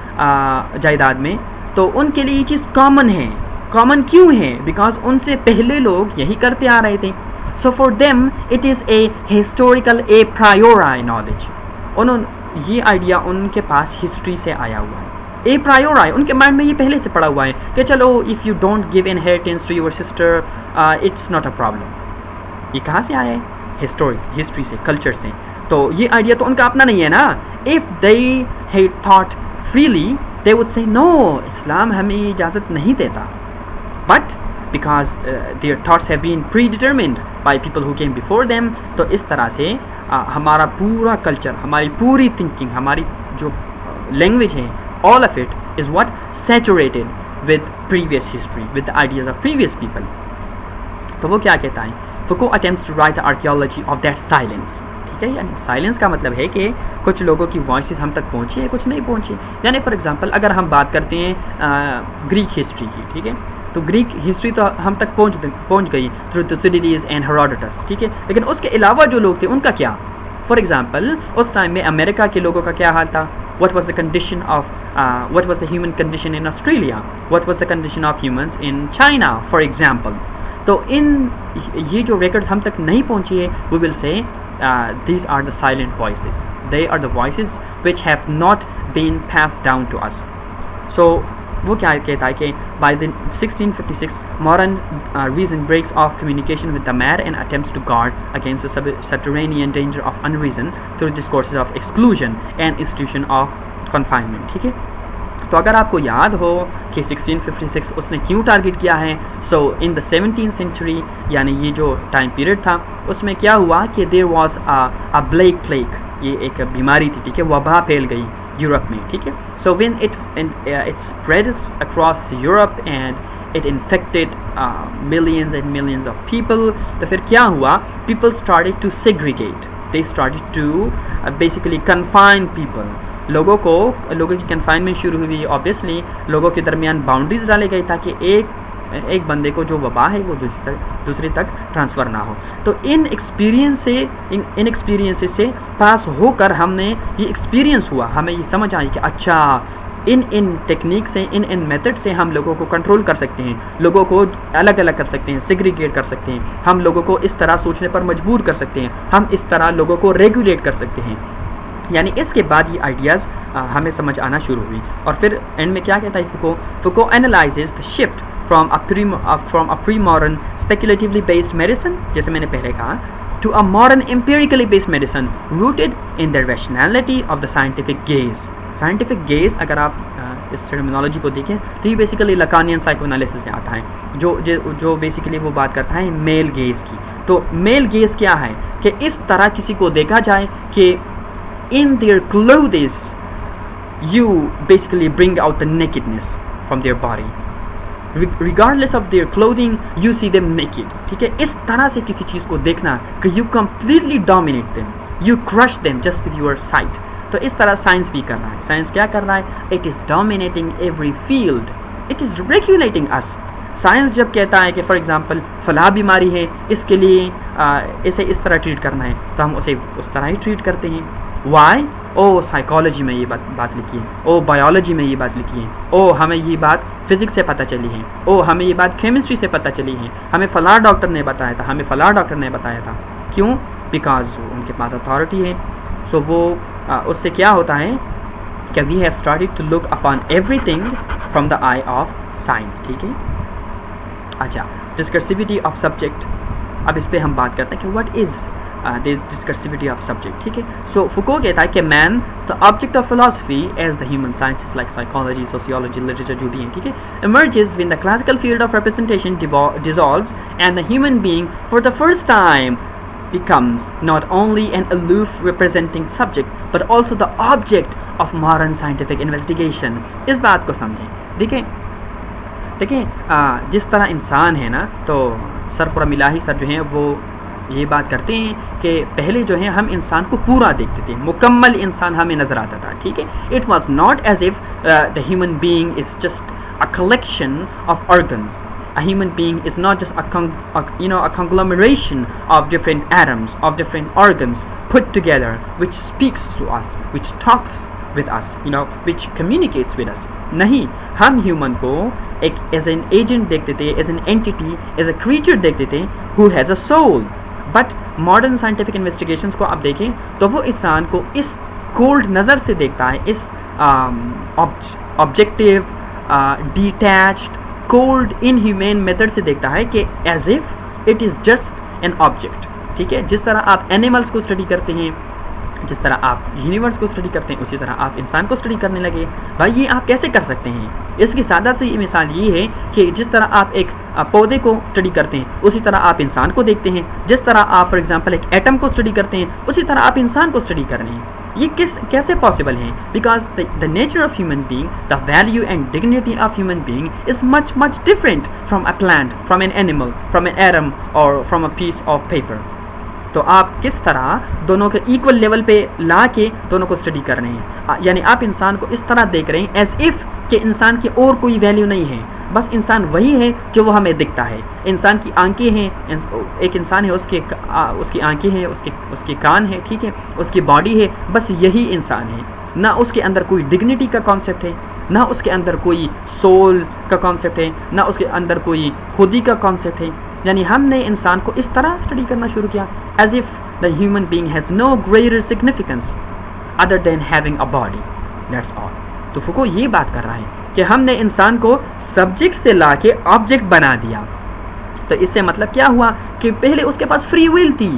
Speaker 1: जायदाद में, तो उनके लिए ये चीज़ कॉमन है। कॉमन क्यों है? बिकॉज उनसे पहले लोग यही करते आ रहे थे। So for them it is a historical, A प्रायोरी knowledge. ये आइडिया उनके पास हिस्ट्री से आया हुआ है, ए प्रायोरी, उनके माइंड में ये पहले से पड़ा हुआ है कि चलो if you don't give inheritance to your sister it's not a problem. ये कहाँ से आया है? हिस्ट्री से, कल्चर से। तो ये आइडिया तो उनका अपना नहीं है ना। If they had thought freely they would say no, Islam हमें इजाज़त नहीं देता, but because their thoughts have been predetermined by people who came before them। तो इस तरह से हमारा पूरा कल्चर, हमारी पूरी थिंकिंग, हमारी जो लैंग्वेज है, all of it is what saturated with previous history, with the ideas of previous people। तो वो क्या कहता है? Foucault attempts to write the archaeology of that silence। ठीक है, यानी साइलेंस का मतलब है कि कुछ लोगों की वॉइसेस हम तक पहुँची है, कुछ नहीं पहुँची। यानी फॉर एग्जांपल अगर हम बात करते हैं ग्रीक हिस्ट्री की, ठीक है, तो ग्रीक हिस्ट्री तो हम तक पहुँच गई थ्रू थुसिडिडीज़ एंड हेरोडोटस, ठीक है, लेकिन उसके अलावा जो लोग थे उनका क्या? फॉर एग्जांपल उस टाइम में अमेरिका के लोगों का क्या हाल था? what was the condition of what was the human condition in Australia, what was the condition of humans in China, for example। तो इन ये जो records हम तक नहीं पहुँची है, we will say these are the silent voices, they are the voices which have not been passed down to us। so वो क्या कहता है कि by the 1656 modern reason breaks off communication with the mad and attempts to guard against the subterranean danger of unreason through discourses of exclusion and institution of confinement। ठीक है, तो अगर आपको याद हो कि 1656 उसने क्यों टारगेट किया है, सो इन द 17th century यानी ये जो टाइम पीरियड था उसमें क्या हुआ कि there was a black plague, ये एक बीमारी थी, ठीक है, वबा फैल गई यूरोप में, ठीक है। So when it spread across Europe and it infected millions and millions of people, तो फिर क्या हुआ? People started to segregate, they started to basically confine people. लोगों की कन्फाइनमेंट शुरू हुई। ऑब्वियसली लोगों के दरमियान बाउंड्रीज डाले गए ताकि एक बंदे को जो वबा है वो दूसरे तक ट्रांसफ़र ना हो। तो इन एक्सपीरियंसेस से पास होकर हमने ये एक्सपीरियंस हुआ, हमें ये समझ आई कि अच्छा इन टेक्निक से, इन मेथड से हम लोगों को कंट्रोल कर सकते हैं, लोगों को अलग अलग कर सकते हैं, सेग्रीगेट कर सकते हैं, हम लोगों को इस तरह सोचने पर मजबूर कर सकते हैं, हम इस तरह लोगों को रेगुलेट कर सकते हैं। यानी इसके बाद ये आइडियाज़ हमें समझ आना शुरू हुई। और फिर एंड में क्या कहता है Foucault? Foucault analyses the shift from a pre modern speculatively based medicine, जैसे मैंने पहले कहा, to a modern empirically based medicine rooted in the rationality of the scientific gaze. Scientific gaze अगर आप इस टर्मिनोलॉजी को देखें तो ये बेसिकली लकानियन साइकोएनालिसिस से आता है, जो बेसिकली वो बात करता है मेल गेज की। तो मेल गेज क्या है कि इस तरह किसी को देखा जाए कि in their clothes you basically bring out the nakedness from their body, regardless of their clothing you see them naked। ठीक है, इस तरह से किसी चीज़ को देखना कि you completely dominate them, you crush them just with your sight। तो इस तरह साइंस भी कर रहा है। साइंस क्या कर रहा है? It is dominating every field, it is regulating us। Science जब कहता है कि फॉर एग्जांपल फलाह बीमारी है, इसके लिए इसे इस तरह ट्रीट करना है, तो हम उसे उस तरह ही ट्रीट करते हैं। वाई? ओ साइकोलॉजी में ये बात लिखी है, ओ बायोलॉजी में ये बात लिखी है, ओ हमें ये बात फिज़िक्स से पता चली है, ओ हमें ये बात केमिस्ट्री से पता चली है, हमें फलाह डॉक्टर ने बताया था, हमें फलाह डॉक्टर ने बताया था। क्यों? बिकॉज उनके पास अथॉरिटी है। सो वो उससे क्या होता है कि we have started to look upon everything from the eye of science. ठीक है, अच्छा, डिस्कर्सिविटी ऑफ सब्जेक्ट, अब इस पर हम बात करते हैं कि what is the discursivity of subject. ठीक है, सो फुको कहता है कि man the object of philosophy as the human sciences like psychology, sociology, literature जो भी है, ठीक है, emerges when the classical field of representation dissolves and the human being for the first time becomes not only an aloof representing subject but also the object of modern scientific investigation। इस बात को समझें। देखिए जिस तरह इंसान है ना, तो सर खुर्रम इलाही सर जो हैं वो ये बात करते हैं कि पहले जो है हम इंसान को पूरा देखते थे, मुकम्मल इंसान हमें नज़र आता था। ठीक है, it was not as if the human being is just a collection of organs. A human being is not just a conglomeration of different atoms, of different organs put together, which speaks to us, which talks with us, which communicates with us। नहीं, हम human को एक as an agent देखते थे, as an entity, as a creature देखते थे who has a soul। But modern scientific investigations को आप देखें तो वो इंसान को इस कोल्ड नज़र से देखता है, इस objective, detached, cold, inhuman method से देखता है कि as if it is just an object. ठीक है, जिस तरह आप एनिमल्स को स्टडी करते हैं, जिस तरह आप यूनिवर्स को स्टडी करते हैं, उसी तरह आप इंसान को स्टडी करने लगे। भाई ये आप कैसे कर सकते हैं? इसकी सादा सी मिसाल ये है कि जिस तरह आप एक पौधे को स्टडी करते हैं, उसी तरह आप इंसान को देखते हैं। जिस तरह आप फॉर एग्जांपल एक एटम को स्टडी करते हैं, उसी तरह आप इंसान को स्टडी कर रहे हैं। ये कैसे पॉसिबल है? Because the nature of human being, the value and dignity of human being is much different from a plant, from an animal, from an atom or from a piece of paper. तो आप किस तरह दोनों के equal level पे ला के दोनों को स्टडी कर रहे हैं, यानी आप इंसान को इस तरह देख रहे हैं एज इफ़ कि इंसान की और कोई वैल्यू नहीं है, बस इंसान वही है जो वो हमें दिखता है। इंसान की आंखें हैं, एक इंसान है, उसकी आंखें हैं, उसके कान है, ठीक है, उसकी बॉडी है, बस यही इंसान है। ना उसके अंदर कोई डिग्निटी का कॉन्सेप्ट है, ना उसके अंदर कोई सोल का कॉन्सेप्ट है, ना उसके अंदर कोई खुदी का कॉन्सेप्ट है। यानी हमने इंसान को इस तरह स्टडी करना शुरू किया as if the human being has no greater significance other than having a body, that's all. तो फुको ये बात कर रहा है कि हमने इंसान को सब्जेक्ट से ला के ऑब्जेक्ट बना दिया। तो इससे मतलब क्या हुआ कि पहले उसके पास फ्री विल थी,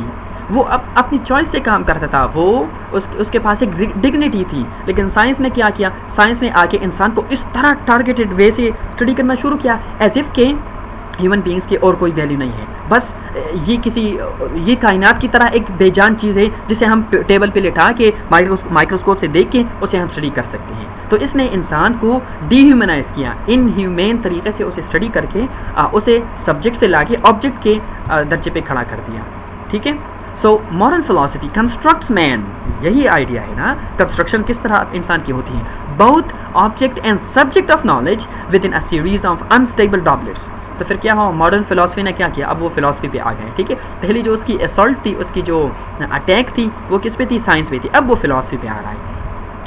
Speaker 1: वो अपनी चॉइस से काम करता था, वो उसके पास एक डिग्निटी थी। लेकिन साइंस ने क्या किया? साइंस ने आके इंसान को इस तरह टारगेटेड वे से स्टडी करना शुरू किया एज इफ के ह्यूमन बीइंग्स की और कोई वैल्यू नहीं है, बस ये कायनात की तरह एक बेजान चीज़ है जिसे हम टेबल पे लिटा के माइक्रोस्कोप से देख के उसे हम स्टडी कर सकते हैं। तो इसने इंसान को डीह्यूमनाइज किया, इनह्यूमन तरीके से उसे स्टडी करके उसे सब्जेक्ट से लाके ऑब्जेक्ट के दर्जे पे खड़ा कर दिया। ठीक है, so modern philosophy constructs man, यही आइडिया है ना, कंस्ट्रक्शन किस तरह इंसान की होती है, both object and subject of knowledge within a series of unstable doublets. तो फिर क्या हुआ? मॉडर्न फिलॉसफी ने क्या किया? अब वो फिलॉसफी पे आ गए। ठीक है, पहली जो उसकी असॉल्ट थी, उसकी जो अटैक थी, वो किस पे थी? साइंस पे थी। अब वो फिलॉसफी पे आ रहा है।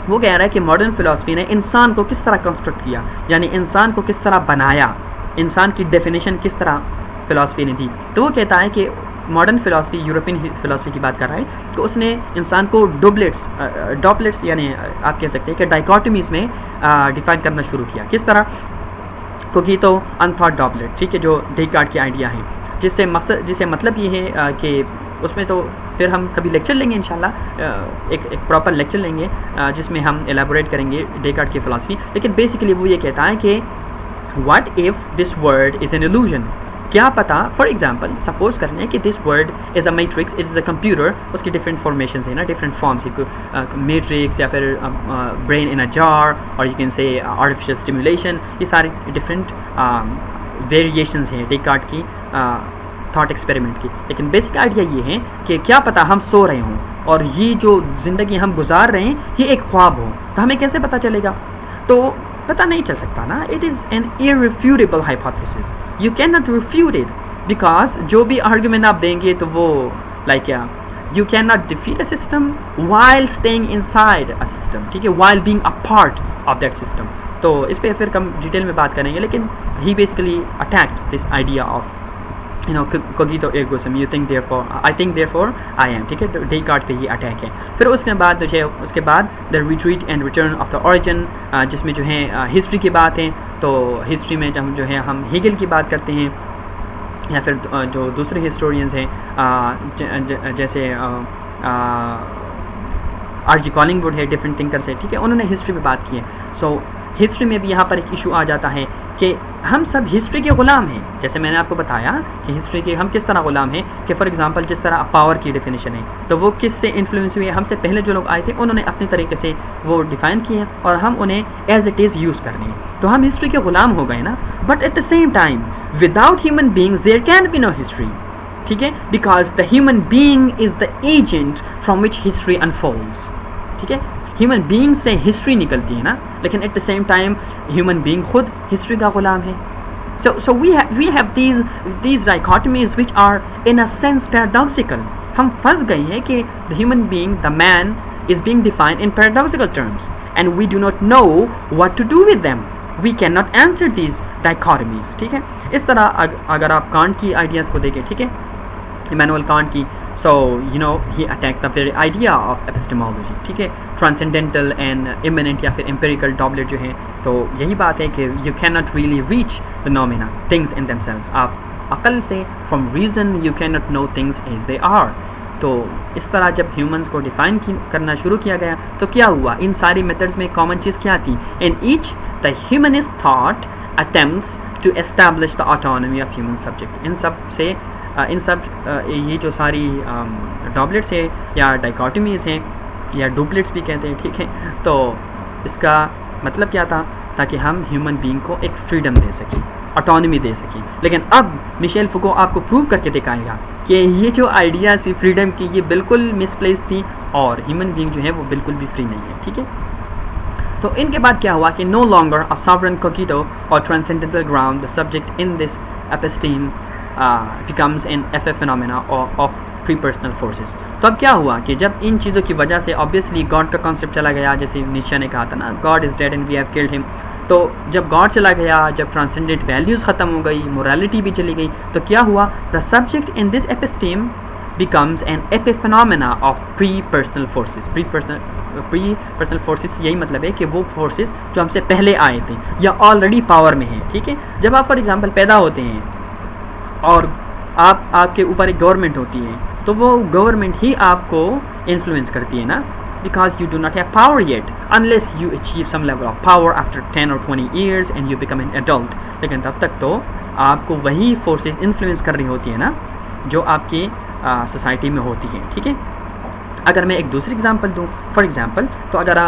Speaker 1: वो कह रहा है कि मॉडर्न फ़िलासफ़ी ने इंसान को किस तरह कंस्ट्रक्ट किया, यानी इंसान को किस तरह बनाया, इंसान की डेफिनेशन किस तरह फ़िलासफ़ी ने दी। तो वो कहता है कि मॉडर्न फ़िलासफ़ी, यूरोपियन फ़िलासफ़ी की बात कर रहा है, कि उसने इंसान को डॉपलेट्स यानी आप कह सकते हैं कि डाइकोटमीज़ में डिफ़ाइन करना शुरू किया। किस तरह? कोगितो अनथॉट डॉपलेट, ठीक है, जो डेकार्ट की आइडिया है, जिससे मतलब ये है कि उसमें तो फिर हम कभी लेक्चर लेंगे इंशाल्लाह, एक प्रॉपर लेक्चर लेंगे जिसमें हम एलाबोरेट करेंगे डेकार्ट की फ़िलासफ़ी। लेकिन बेसिकली वो ये कहता है कि what if this word is an illusion, क्या पता, फॉर एग्जांपल सपोज करने कि this word is a matrix, it is a computer, उसकी डिफरेंट फॉर्मेशन है ना, डिफरेंट फॉर्म्स, मैट्रिक्स या फिर ब्रेन इन अ जार, और you can say artificial stimulation, ये सारे डिफरेंट वेरिएशंस हैं डेकार्ट की थॉट एक्सपेरिमेंट की। लेकिन बेसिक आइडिया ये है कि क्या पता हम सो रहे हों और ये जो ज़िंदगी हम गुजार रहे हैं ये एक ख्वाब हो, तो हमें कैसे पता चलेगा? तो पता नहीं चल सकता ना। It is an irrefutable hypothesis, you can not refute it, because जो भी आर्ग्यूमेंट आप देंगे तो वो लाइक क्या, you can not defeat a system while staying inside a system, ठीक है, while being a part of that system. तो इस पर फिर कम डिटेल में बात करेंगे, लेकिन he basically attacked this idea of cogito ergo sum, you think therefore I think therefore I am, ठीक है, डेकार्ट पे ही अटैक है। फिर उसके बाद the retreat and return of the origin, जिसमें जो है हिस्ट्री की बात है। तो हिस्ट्री में जब जो है हम हेगल की बात करते हैं या फिर जो दूसरे हिस्टोरियंस हैं जैसे आर.जी. कॉलिंगवुड है, डिफरेंट थिंकर्स है, ठीक है, उन्होंने हिस्ट्री पे बात की है। सो हिस्ट्री में भी यहाँ पर एक इशू आ जाता है कि हम सब हिस्ट्री के ग़ुलाम हैं। जैसे मैंने आपको बताया कि हिस्ट्री के हम किस तरह ग़ुलाम हैं, कि फॉर एग्जांपल जिस तरह पावर की डेफिनेशन है, तो वो किस से इन्फ्लुएंस हुई है? हमसे पहले जो लोग आए थे उन्होंने अपने तरीके से वो डिफ़ाइन किए हैं और हम उन्हें एज इट इज़ यूज़ कर रहे हैं, तो हम हिस्ट्री के ग़ुलाम हो गए ना। But at the same time without human beings there can be no history, ठीक है, because the human being is the agent from which history unfolds, ठीक है, ह्यूमन बीइंग से हिस्ट्री निकलती है ना, लेकिन eight the same time human being खुद हिस्ट्री का ग़ुलाम है। So we have these dichotomies which are in a sense paradoxical. हम फंस गए हैं कि the human being, the man is being defined in paradoxical terms and we do not know what to do with them. We cannot answer these dichotomies, ठीक है। इस तरह अगर आप कांट की आइडियाज़ को देखें, ठीक है, इमैनुअल कांट की, so you know he attacked the very idea of epistemology, ठीक है, ट्रांसेंडेंटल एंड इमिनेंट या फिर एम्पिरिकल डॉबलेट जो है। तो यही बात है कि you cannot really reach the nomina, things in themselves. आप अकल से from reason you cannot know things as they are. तो इस तरह जब ह्यूमंस को डिफ़ाइन करना शुरू किया गया तो क्या हुआ? इन सारी मेथड्स में कॉमन चीज़ क्या थी? In each the humanist thought attempts to establish the autonomy of human subject. इन सब ये जो सारी डॉबलेट्स है या डाइकोटमीज़ हैं या डुप्लेट्स भी कहते हैं, ठीक है, तो इसका मतलब क्या था? ताकि हम ह्यूमन बीइंग को एक फ्रीडम दे सकें, ऑटोनॉमी दे सकें। लेकिन अब मिशेल फुको आपको प्रूव करके दिखाएगा कि ये जो आइडिया थी फ्रीडम की, ये बिल्कुल मिसप्लेस थी और ह्यूमन बीइंग जो है वो बिल्कुल भी फ्री नहीं है, ठीक है। तो इनके बाद क्या हुआ कि no longer a sovereign cogito or transcendental ground, the subject in this episteme becomes an phenomena of pre personal forces. तो अब क्या हुआ कि जब इन चीज़ों की वजह से ऑब्वियसली गॉड का कॉन्सेप्ट चला गया, जैसे नीचे ने कहा था ना, God is dead and we have killed him. तो जब गॉड चला गया, जब ट्रांसेंडेंट वैल्यूज़ ख़त्म हो गई, मोरालिटी भी चली गई, तो क्या हुआ? The subject in this episteme becomes an epiphenomena of pre-personal forces. pre-personal forces यही मतलब है कि वो forces जो हमसे पहले आए थे या ऑलरेडी पावर में हैं, ठीक है। जब आप फॉर एग्जांपल पैदा होते हैं और आपके ऊपर एक गवर्नमेंट होती है, तो वो गवर्नमेंट ही आपको इन्फ्लुएंस करती है ना, because you do not have power yet unless you achieve some level of power after 10 or 20 years and you become an adult. लेकिन तब तक तो आपको वही फोर्सेस इन्फ्लुएंस कर रही होती है ना जो आपकी सोसाइटी में होती है, ठीक है। अगर मैं एक दूसरी एग्जांपल दूं, फॉर एग्जांपल, तो अगर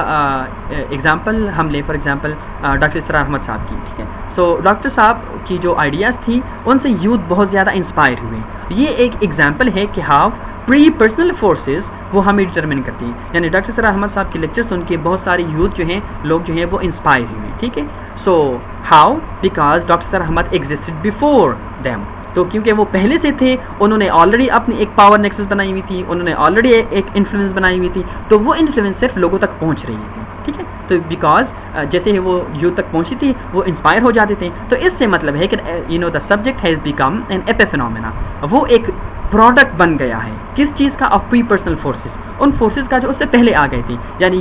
Speaker 1: एग्जांपल हम लें for example doctor Israr Ahmad साहब की, ठीक है। सो डॉक्टर साहब की जो आइडियाज़ थी उनसे यूथ बहुत ज़्यादा इंस्पायर हुए। ये एक एग्जांपल है कि हाउ प्री पर्सनल फोर्सेस वो हमें डिटरमिन करती हैं। यानी डॉक्टर इसरार अहमद साहब के लेक्चर सुन के बहुत सारे यूथ जो हैं, लोग जो हैं वो इंस्पायर हुए, ठीक है। So how? Because doctor Israr Ahmad existed before them. तो क्योंकि वो पहले से थे, उन्होंने ऑलरेडी अपनी एक पावर नेक्सस बनाई हुई थी, उन्होंने ऑलरेडी एक इन्फ्लुएंस बनाई हुई थी, तो वो इन्फ्लुएंस सिर्फ लोगों तक पहुंच रही थी। ठीक है। तो बिकॉज जैसे ही वो यूथ तक पहुंची थी वो इंस्पायर हो जाते थे। तो इससे मतलब है कि the subject has become an epiphenomena, वो एक प्रोडक्ट बन गया है किस चीज़ का, ऑफ प्री पर्सनल फोर्सेस, उन फोर्सेस का जो उससे पहले आ गई थी। यानी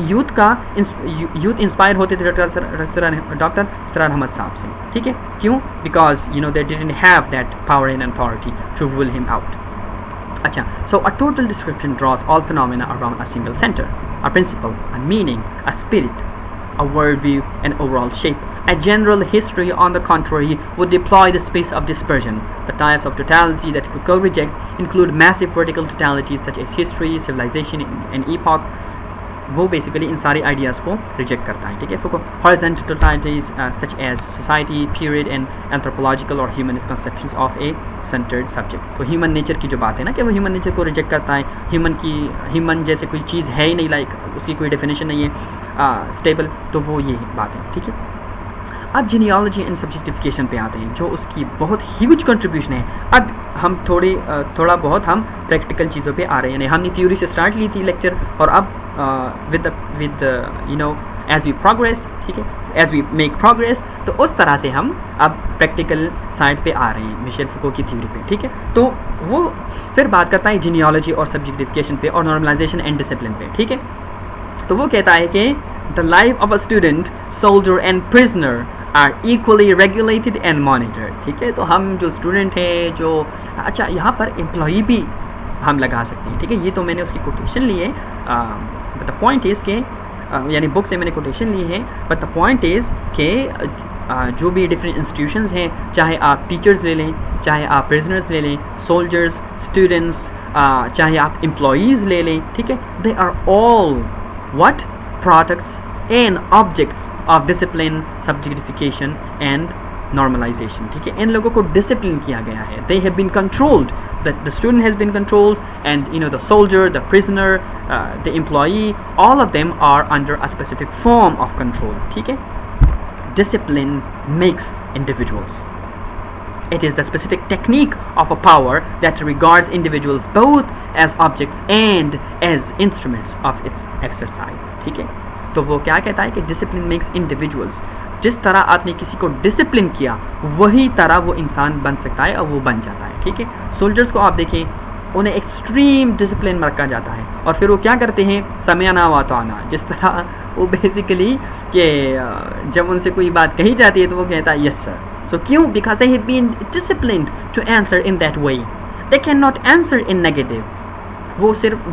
Speaker 1: यूथ इंस्पायर होते थे डॉक्टर सरार अहमद साहब से, ठीक है। क्यों? Because they didn't have that power and authority to rule him out. अच्छा, so a total description draws all phenomena around a single center, a principle, a meaning, a spirit, a worldview, and overall shape. A general history, on the contrary, would deploy the space of dispersion. The types of totality that Foucault rejects include massive vertical totalities such as history, civilization, and epoch. वो basically इन सारे ideas को reject करता है, ठीक है। Foucault horizontal totalities such as society, period, and anthropological or humanist conceptions of a centered subject. तो human nature की जो बात है ना कि वो ह्यूमन नेचर को रिजेक्ट करता है, ह्यूमन जैसे कोई चीज़ है ही नहीं, लाइक उसकी कोई डेफिनेशन नहीं है स्टेबल, तो वो ये बात है, ठीक है। अब जीनियोलॉजी एंड सब्जेक्टिफिकेशन पे आते हैं जो उसकी बहुत ह्यूज कंट्रीब्यूशन है। अब हम थोड़ा बहुत हम प्रैक्टिकल चीज़ों पे आ रहे हैं। हमने थ्योरी से स्टार्ट ली थी लेक्चर, और अब विद एज वी प्रोग्रेस, ठीक है, एज वी मेक प्रोग्रेस, तो उस तरह से हम अब प्रैक्टिकल साइड पे आ रहे हैं मिशेल फुको की थ्योरी पे, ठीक है। तो वो फिर बात करता है जीनियोलॉजी और सब्जेक्टिफिकेशन पे और नॉर्मलाइजेशन एंड डिसिप्लिन पे, ठीक है। तो वो कहता है कि the life of a student, soldier and prisoner are equally regulated and monitored, ठीक है। तो हम जो स्टूडेंट हैं, जो अच्छा यहाँ पर एम्प्लॉई भी हम लगा सकते हैं, ठीक है। ये तो मैंने उसकी कोटेशन ली है, बट द पॉइंट इज़ के यानी बुक से मैंने कोटेशन ली है, बट द पॉइंट इज़ के जो भी डिफरेंट इंस्टीट्यूशंस हैं, चाहे आप टीचर्स ले लें, चाहे आप प्रिजनर्स ले लें, सोल्जर्स, स्टूडेंट्स, चाहे आप एम्प्लॉईज़ ले लें, ठीक है, they are all what products and objects of discipline, subjectification and normalization, ठीक है। इन लोगों को डिसिप्लिन किया गया है, they have been controlled, the student has been controlled, and the soldier, the prisoner, the employee, all of them are under a specific form of control, ठीक है। Discipline makes individuals. It is the specific technique of a power that regards individuals both as objects and as instruments of its exercise, ठीक है। तो वो क्या कहता है कि discipline makes individuals, जिस तरह आपने किसी को डिसिप्लिन किया वही तरह वो इंसान बन सकता है और वो बन जाता है, ठीक है। सोल्जर्स को आप देखें, उन्हें एक्सट्रीम डिसिप्लिन में रखा जाता है, और फिर वो क्या करते हैं, समयाना व ताना, जिस तरह वो बेसिकली कि जब उनसे कोई बात कही जाती है तो वो कहता है यस सर। सो क्यों? Because they have been disciplined to answer in that way, they can not answer in negative.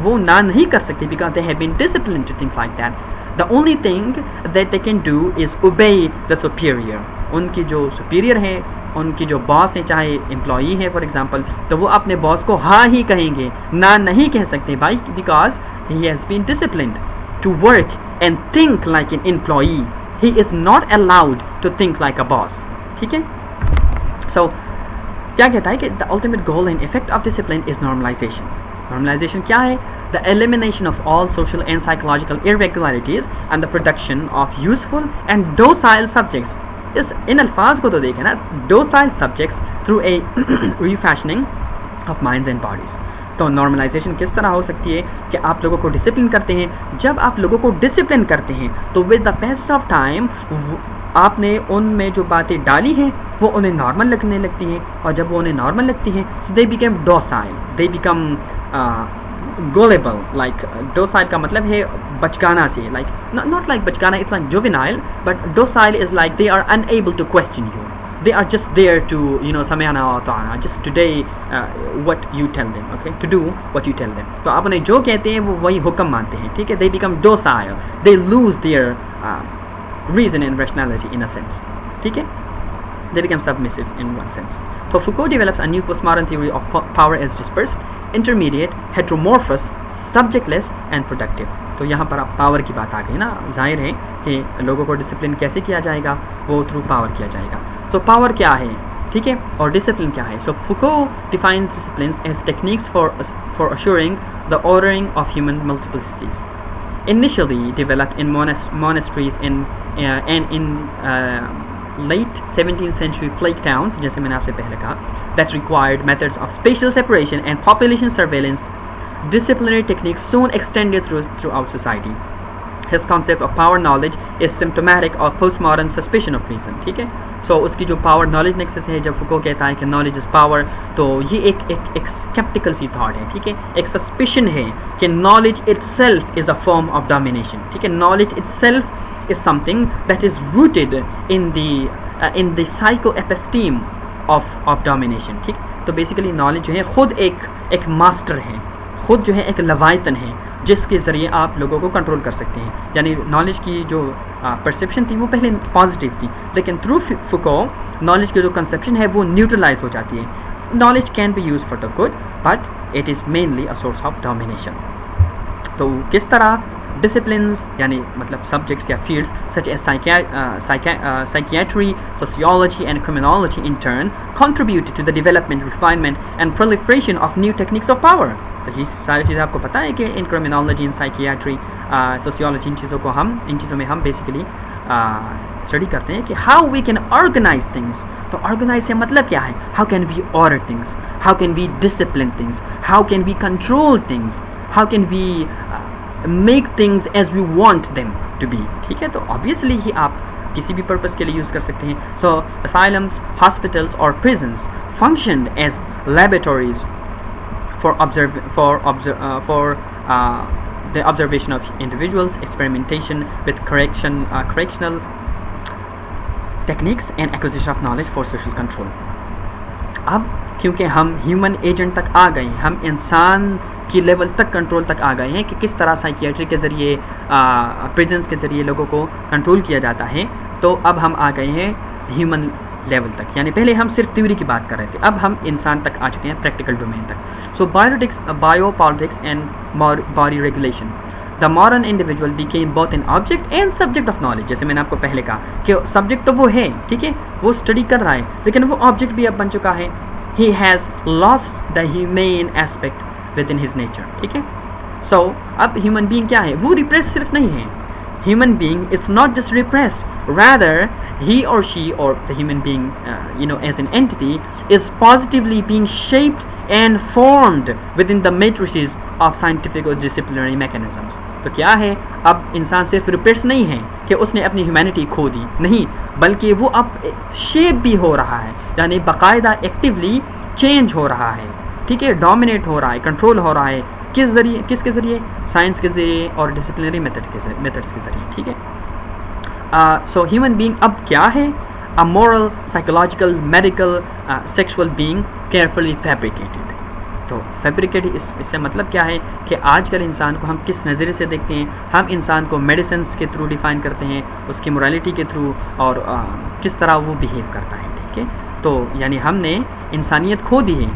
Speaker 1: वो ना नहीं कर सकते because they have been disciplined to think like that. The only thing that they can do is obey the superior. उनकी जो superior है, उनकी जो बॉस है, चाहे एम्प्लॉई है फॉर एग्जांपल, तो वो अपने बॉस को हाँ ही कहेंगे, ना नहीं कह सकते भाई, because he has been disciplined to work and think like an employee. He is not allowed to think like a boss, ठीक है। So क्या कहता है कि the ultimate goal and effect of discipline is normalization. Normalization क्या है? The elimination of all social and psychological irregularities and the production of useful and docile subjects. इस इन अल्फाज को तो देखें ना, docile subjects through a refashioning of minds and bodies. तो normalisation किस तरह हो सकती है कि आप लोगों को डिसिप्लिन करते हैं। जब आप लोगों को डिसिप्लिन करते हैं तो with the passage of time आपने उनमें जो बातें डाली हैं वो उन्हें नॉर्मल लगने लगती हैं, और जब वो उन्हें नॉर्मल लगती हैं तो they become docile, they become gullible. Like docile का मतलब है बचकाना से, like not like बचकाना, it's like juvenile, but docile is like they are unable to question you, they are just there to samyana wa ta'ana, just today what you tell them, okay, to do what you tell them. तो आप उन्हें जो कहते हैं वो वही हुक्म मानते हैं, ठीक है। they become docile, they lose their reason and rationality in a sense, ठीक है, they become submissive in one sense. So Foucault develops a new postmodern theory of power as dispersed, intermediate, heteromorphous, subjectless and productive. तो यहाँ पर आप power की बात आ गई ना, जाहिर है कि लोगों को डिसिप्लिन कैसे किया जाएगा, वो थ्रू पावर किया जाएगा। तो पावर क्या है, ठीक है, और डिसिप्लिन क्या है। सो Foucault defines disciplines as techniques for assuring the ordering of human multiplicities, initially developed in monasteries and in late 17th century plague towns, जैसे मैंने आपसे पहले कहा, that required methods of spatial separation and population surveillance. Disciplinary techniques soon extended throughout society. his concept of power knowledge is symptomatic of postmodern suspicion of reason. ठीक है, सो उसकी जो power knowledge nexus है, जब फुको कहता है कि नॉलेज इज़ पावर, तो ये एक स्केप्टिकल सी थॉट है. ठीक है, एक सस्पिशन है कि knowledge itself is a form of domination. ठीक है, knowledge itself is something that is rooted in the psycho episteme of domination. ठीक, तो बेसिकली नॉलेज जो है खुद एक मास्टर है, खुद जो है एक लवायतन है जिसके ज़रिए आप लोगों को कंट्रोल कर सकते हैं. यानी नॉलेज की जो परसेप्शन थी वो पहले पॉजिटिव थी, लेकिन थ्रू फुको नॉलेज की जो कंसेप्शन है वो न्यूट्रलाइज हो जाती है. Knowledge can be use for the good but it is mainly a source of domination. तो किस तरह डिसिप्लिन्स यानी मतलब सब्जेक्ट्स या fields such as psychiatry, sociology and criminology in turn contribute to the development, refinement and proliferation of new techniques of power. तो ये सारी चीज़ें आपको पता है कि इन क्रिमिनोलॉजी, इन साइकियाट्री, सोशियोलॉजी, इन चीज़ों में हम बेसिकली स्टडी करते हैं कि how we can organise things. तो ऑर्गेनाइज से मतलब क्या है? How can we order things, how can we discipline things, how can we control things, how can we make things as we want them to be. ठीक है, तो obviously ही आप किसी भी पर्पज़ के लिए यूज़ कर सकते हैं. सो asylums, hospitals or prisons functioned as laboratories for the observation of individuals, experimentation with correctional techniques and acquisition of knowledge for social control. अब क्योंकि हम ह्यूमन एजेंट तक आ गए हैं, हम इंसान की लेवल तक कंट्रोल तक आ गए हैं कि किस तरह साइकियाट्री के ज़रिए, प्रिजन्स के ज़रिए लोगों को कंट्रोल किया जाता है, तो अब हम आ गए हैं ह्यूमन लेवल तक. यानी पहले हम सिर्फ थ्योरी की बात कर रहे थे, अब हम इंसान तक आ चुके हैं, प्रैक्टिकल डोमेन तक. So biopolitics and body regulation. The modern individual became both an object and subject of knowledge. जैसे मैंने आपको पहले कहा कि सब्जेक्ट तो वो है, ठीक है, वो स्टडी कर रहा है, लेकिन वो ऑब्जेक्ट भी अब बन चुका है. He has lost the human aspect with in his nature. ठीक है, सो अब ह्यूमन बीइंग क्या है? वो रिप्रेस सिर्फ नहीं है. Human being is not just repressed, rather he or she or the human being as an entity is positively being shaped and formed within the matrices of scientific or disciplinary mechanisms. तो क्या है, अब इंसान सिर्फ repress नहीं है कि उसने अपनी ह्यूमैनिटी खो दी, नहीं, बल्कि वो अब शेप भी हो रहा है, यानी बाकायदा एक्टिवली चेंज हो रहा है. ठीक है, डोमिनेट हो रहा है, कंट्रोल हो रहा है. किसके ज़रिए? साइंस के ज़रिए और डिसिप्लिनरी मेथड्स के ज़रिए. ठीक है, सो ह्यूमन बीइंग अब क्या है? A moral, psychological, medical, sexual being carefully fabricated. तो फैब्रिकेट इससे मतलब क्या है कि आजकल इंसान को हम किस नज़रिए से देखते हैं? हम इंसान को मेडिसिन के थ्रू डिफ़ाइन करते हैं, उसकी मोरालिटी के थ्रू, और किस तरह वो बिहेव करता है. ठीक है, तो यानी हमने इंसानियत खो दी है.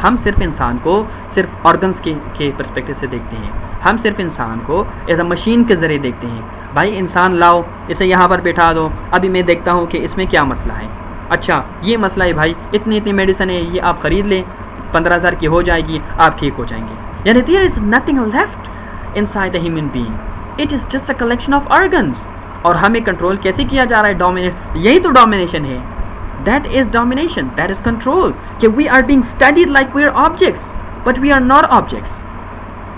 Speaker 1: हम सिर्फ इंसान को सिर्फ ऑर्गन्स के पर्सपेक्टिव से देखते हैं, हम सिर्फ इंसान को एज अ मशीन के ज़रिए देखते हैं. भाई इंसान लाओ, इसे यहाँ पर बैठा दो, अभी मैं देखता हूँ कि इसमें क्या मसला है. अच्छा, ये मसला है भाई, इतनी मेडिसिन है, ये आप ख़रीद लें, 15,000 की हो जाएगी, आप ठीक हो जाएंगे. यानी there is nothing left inside the human being, it is just a collection of organs. और हमें कंट्रोल कैसे किया जा रहा है? डोमिनेट. यही तो डोमिनेशन है. That is domination, that is control. We are being studied like we are objects, but we are not objects,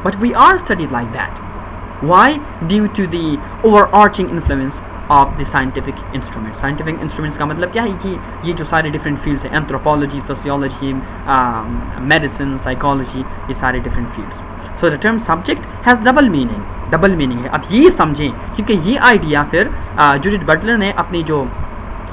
Speaker 1: but we are studied like that. Why? Due to the overarching influence of the scientific instruments. Scientific instruments का मतलब क्या है कि ये जो सारे different fields हैं, anthropology, sociology, medicine, psychology, ये सारे different fields. So the term subject has double meaning है. अब ये समझें, क्योंकि ये आइडिया फिर जूडिथ बटलर ने अपनी जो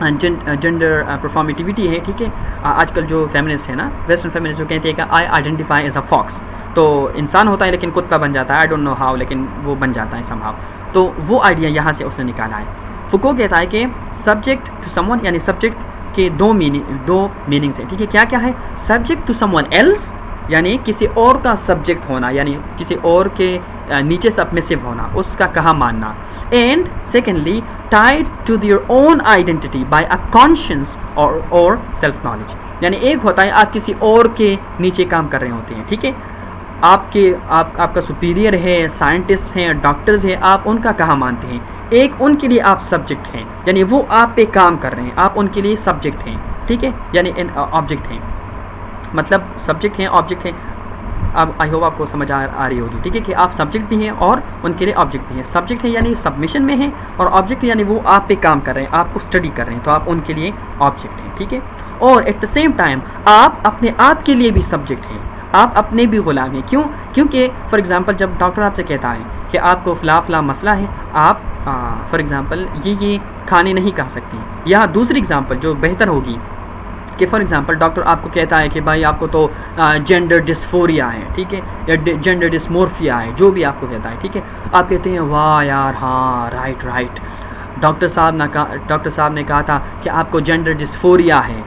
Speaker 1: जेंडर परफॉर्मेटिविटी है, ठीक है, आजकल जो फेमिनिस्ट है ना, वेस्टर्न फेमिनिस्ट, जो कहते हैं कि I identify as a fox. तो इंसान होता है लेकिन कुत्ता बन जाता है, आई डोंट नो हाउ, लेकिन वो बन जाता है समहाउ. तो वो आइडिया यहाँ से उसने निकाला है. फुको कहता है कि सब्जेक्ट टू समवन, यानी सब्जेक्ट के दो मीनिंग्स हैं. ठीक है, क्या क्या है? सब्जेक्ट टू समवन एल्स, यानी किसी और का सब्जेक्ट होना, यानी किसी और के नीचे सबमिसिव होना, उसका कहा मानना. And secondly tied to their own identity by a conscious और सेल्फ नॉलेज. यानी एक होता है आप किसी और के नीचे काम कर रहे होते हैं. ठीक है, आपका सुपीरियर है, साइंटिस्ट हैं, डॉक्टर्स हैं, आप उनका कहा मानते हैं. एक उनके लिए आप सब्जेक्ट हैं, यानी वो आप पे काम कर रहे हैं, आप उनके लिए सब्जेक्ट हैं. ठीक है, यानी ऑब्जेक्ट हैं, मतलब सब्जेक्ट हैं, ऑब्जेक्ट हैं. अब आई होप आपको समझ आ रही होगी, ठीक है, कि आप सब्जेक्ट भी हैं और उनके लिए ऑब्जेक्ट भी हैं। सब्जेक्ट है यानी सबमिशन में है, और ऑब्जेक्ट यानी वो आप पे काम कर रहे हैं, आपको स्टडी कर रहे हैं, तो आप उनके लिए ऑब्जेक्ट हैं, ठीक है। और एट द सेम टाइम आप अपने आप के लिए भी सब्जेक्ट हैं, आप अपने भी गुलाम हैं। क्यों? क्योंकि फॉर एग्ज़ाम्पल जब डॉक्टर आपसे कहता है कि आपको फ़ला मसला है, आप फॉर एग्ज़ाम्पल ये खाने नहीं खा सकती, या दूसरी एग्ज़ाम्पल जो बेहतर होगी कि फॉर एग्ज़ाम्पल डॉक्टर आपको कहता है कि भाई आपको तो जेंडर डिस्फोरिया है, ठीक है, या जेंडर डिस्मोर्फिया है, जो भी आपको कहता है, ठीक है। आप कहते हैं वाह यार, हाँ राइट, डॉक्टर साहब ने कहा था कि आपको जेंडर डिस्फोरिया है,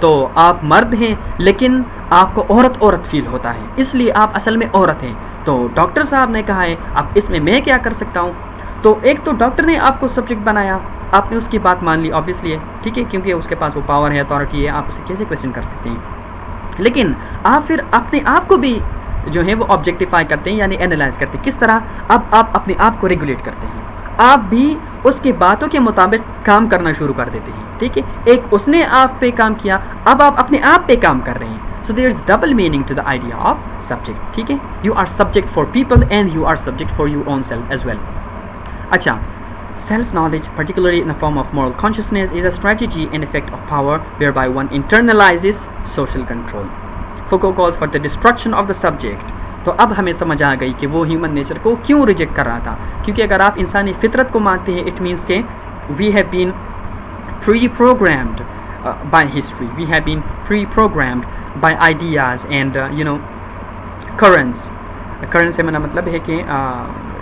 Speaker 1: तो आप मर्द हैं लेकिन आपको औरत फील होता है, इसलिए आप असल में औरत हैं। तो डॉक्टर साहब ने कहा है, अब इसमें मैं क्या कर सकता हूँ? तो एक तो डॉक्टर ने आपको सब्जेक्ट बनाया, आपने उसकी बात मान ली, ऑब्वियसली है, ठीक है, क्योंकि उसके पास वो पावर है, अथॉरिटी है, आप उसे कैसे क्वेश्चन कर सकते हैं। लेकिन आप फिर अपने आप को भी जो है वो ऑब्जेक्टिफाई करते हैं, यानी एनालाइज करते हैं। किस तरह? अब आप अपने आप को रेगुलेट करते हैं, आप भी उसकी बातों के मुताबिक काम करना शुरू कर देते हैं, ठीक है। एक उसने आप पे काम किया, अब आप अपने आप पे काम कर रहे हैं। So there is double meaning to the idea of subject, ठीक है। You are subject for people and you are subject for your own self as well. अच्छा, self knowledge, particularly in the form of moral consciousness, is a strategy and effect of power whereby one internalizes social control. Foucault calls for the destruction of the subject. तो अब हमें समझ आ गई कि वो human nature को क्यों reject कर रहा था, क्योंकि अगर आप इंसानी फितरत को मानते हैं, इट मीन्स के we have been pre-programmed by history, we have been pre-programmed by ideas and currents. Currents से मेरा मतलब है कि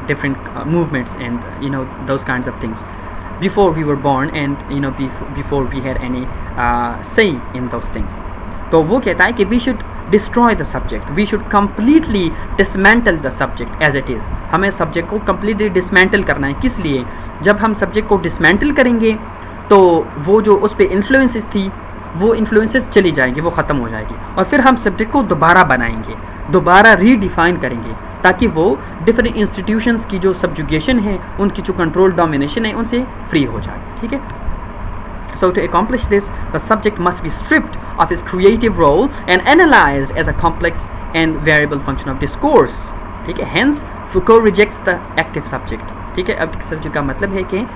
Speaker 1: different movements and those kinds of things before we were born, and before we had any say in those things. तो वो कहता है कि we should destroy the subject, we should completely dismantle the subject as it is. हमें subject को completely dismantle करना है। किस लिए? जब हम सब्जेक्ट को dismantle करेंगे तो वो जो उस पर इन्फ्लुएंसेस थी, वो इन्फ्लुएंसेस चली जाएंगी, वो ख़त्म हो जाएगी, और फिर हम सब्जेक्ट को दोबारा बनाएंगे, दोबारा रीडिफाइन करेंगे, ताकि वो डिफरेंट इंस्टीट्यूशंस की जो सब्जुगेशन है, उनकी जो कंट्रोल डोमिनेशन है, उनसे फ्री हो जाए, ठीक है। So to accomplish this, the subject must be stripped of its creative role and analyzed as a complex and variable function of discourse, ठीक है। Hence Foucault rejects the active subject, ठीक है। active subject का मतलब है कि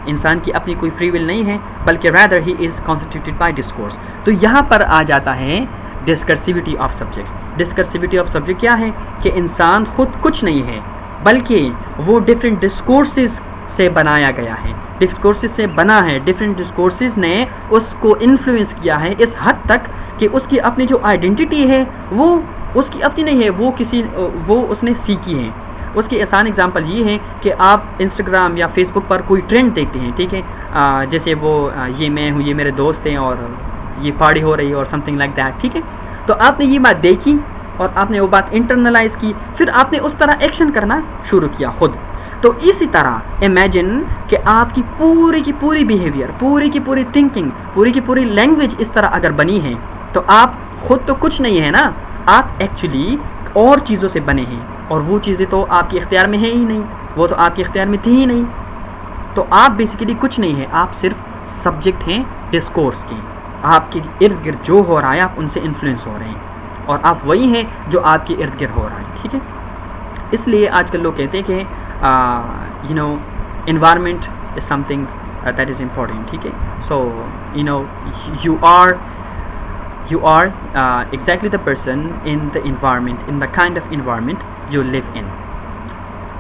Speaker 1: इंसान की अपनी कोई फ्री विल नहीं है, बल्कि rather he is constituted by discourse। तो यहाँ पर आ जाता है डिस्कर्सिविटी ऑफ सब्जेक्ट। डिस्कर्सिविटी ऑफ सब्जेक्ट क्या है? कि इंसान खुद कुछ नहीं है, बल्कि वो डिफरेंट डिस्कोर्सेस से बनाया गया है, डिस्कोर्सेस से बना है, डिफरेंट डिस्कोर्सेस ने उसको इन्फ्लुएंस किया है इस हद तक कि उसकी अपनी जो आइडेंटिटी है वो उसकी अपनी नहीं है, वो उसने सीखी है। उसकी आसान एग्जांपल ये है कि आप इंस्टाग्राम या फेसबुक पर कोई ट्रेंड देखते हैं, ठीक है, जैसे वो ये मैं हूँ, ये मेरे दोस्त हैं और ये पार्टी हो रही है और समथिंग लाइक दैट, ठीक है। तो आपने ये बात देखी और आपने वो बात इंटरनलाइज की, फिर आपने उस तरह एक्शन करना शुरू किया खुद। तो इसी तरह इमेजिन कि आपकी पूरी की पूरी बिहेवियर, पूरी की पूरी थिंकिंग, पूरी की पूरी लैंग्वेज इस तरह अगर बनी है, तो आप खुद तो कुछ नहीं है ना, आप एक्चुअली और चीज़ों से बने हैं, और वो चीज़ें तो आपके इख्तियार में है ही नहीं, वो तो आपके इख्तियार में थी ही नहीं। तो आप बेसिकली कुछ नहीं है, आप सिर्फ सब्जेक्ट हैं डिस्कोर्स के। आपके इर्द गिर्द जो हो रहा है आप उनसे इन्फ्लुएंस हो रहे हैं, और आप वही हैं जो आपके इर्द गिर्द हो रहा है, ठीक है। इसलिए आजकल लोग कहते हैं कि environment is something that is important, ठीक है। So you are exactly the person in the environment, in the kind of environment you live in.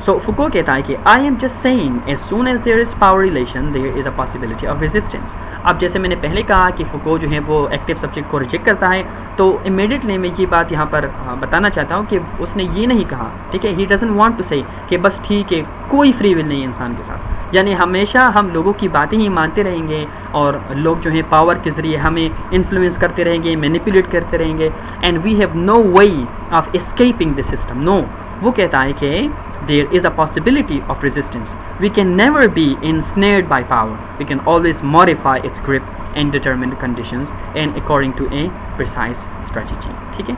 Speaker 1: So Foucault कहता है कि I am just saying as soon as there is power relation there is a possibility of resistance. अब जैसे मैंने पहले कहा कि Foucault जो है वो एक्टिव सब्जेक्ट को रिजेक्ट करता है, तो इमीडिएटली मैं ये बात यहाँ पर बताना चाहता हूँ कि उसने ये नहीं कहा, ठीक है, he doesn't want to say कि बस ठीक है कोई फ्री विल नहीं इंसान के साथ, यानी हमेशा हम लोगों की बातें ही मानते रहेंगे और लोग जो है पावर के ज़रिए हमें इन्फ्लुएंस करते रहेंगे, मैनिपुलेट करते रहेंगे, and we have no way of escaping this system. No, वो कहता है कि there is a possibility of resistance. We can never be ensnared by power. We can always modify its grip and determine the conditions and according to a precise strategy. ठीक है।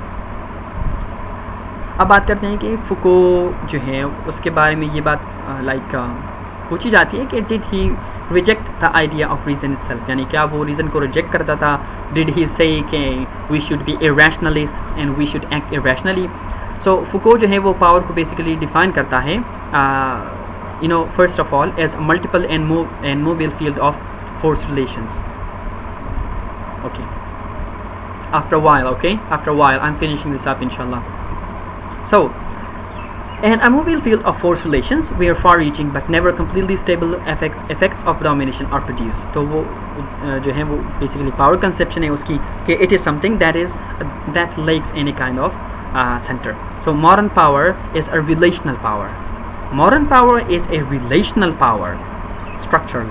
Speaker 1: अब बात करते हैं कि फुको जो है उसके बारे में ये बात पूछी जाती है कि did he reject the idea of reason itself, यानी क्या वो रीज़न को रिजेक्ट करता था. डिड ही से कि we should be irrationalist and we should act irrationally. So Foucault जो है वो पावर को बेसिकली डिफाइन करता है you know, first of all, as a multiple and mobile field of force relations. Okay, after a while I'm finishing this up inshallah. So, and a mobile field of force relations where far reaching but never completely stable effects of domination are produced. तो वो जो है वो basically power conception है उसकी कि it is something that lacks any kind of center. So modern power is a relational power. Modern power is a relational power structure,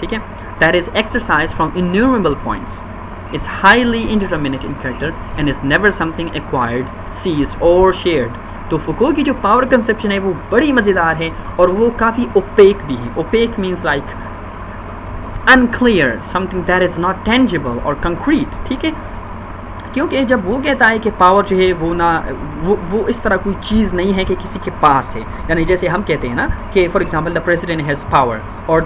Speaker 1: ठीक है, that is exercised from innumerable points, is highly indeterminate in character and is never something acquired, seized or shared. तो फुको की जो power conception है वो बड़ी मज़ेदार है और वो काफ़ी ओपेक भी है. Opaque means like unclear, something that is not tangible और कंक्रीट, ठीक है. क्योंकि जब वो कहता है कि पावर जो है वो इस तरह कोई चीज़ नहीं है कि किसी के पास है, यानी जैसे हम कहते हैं ना कि for example the president has power और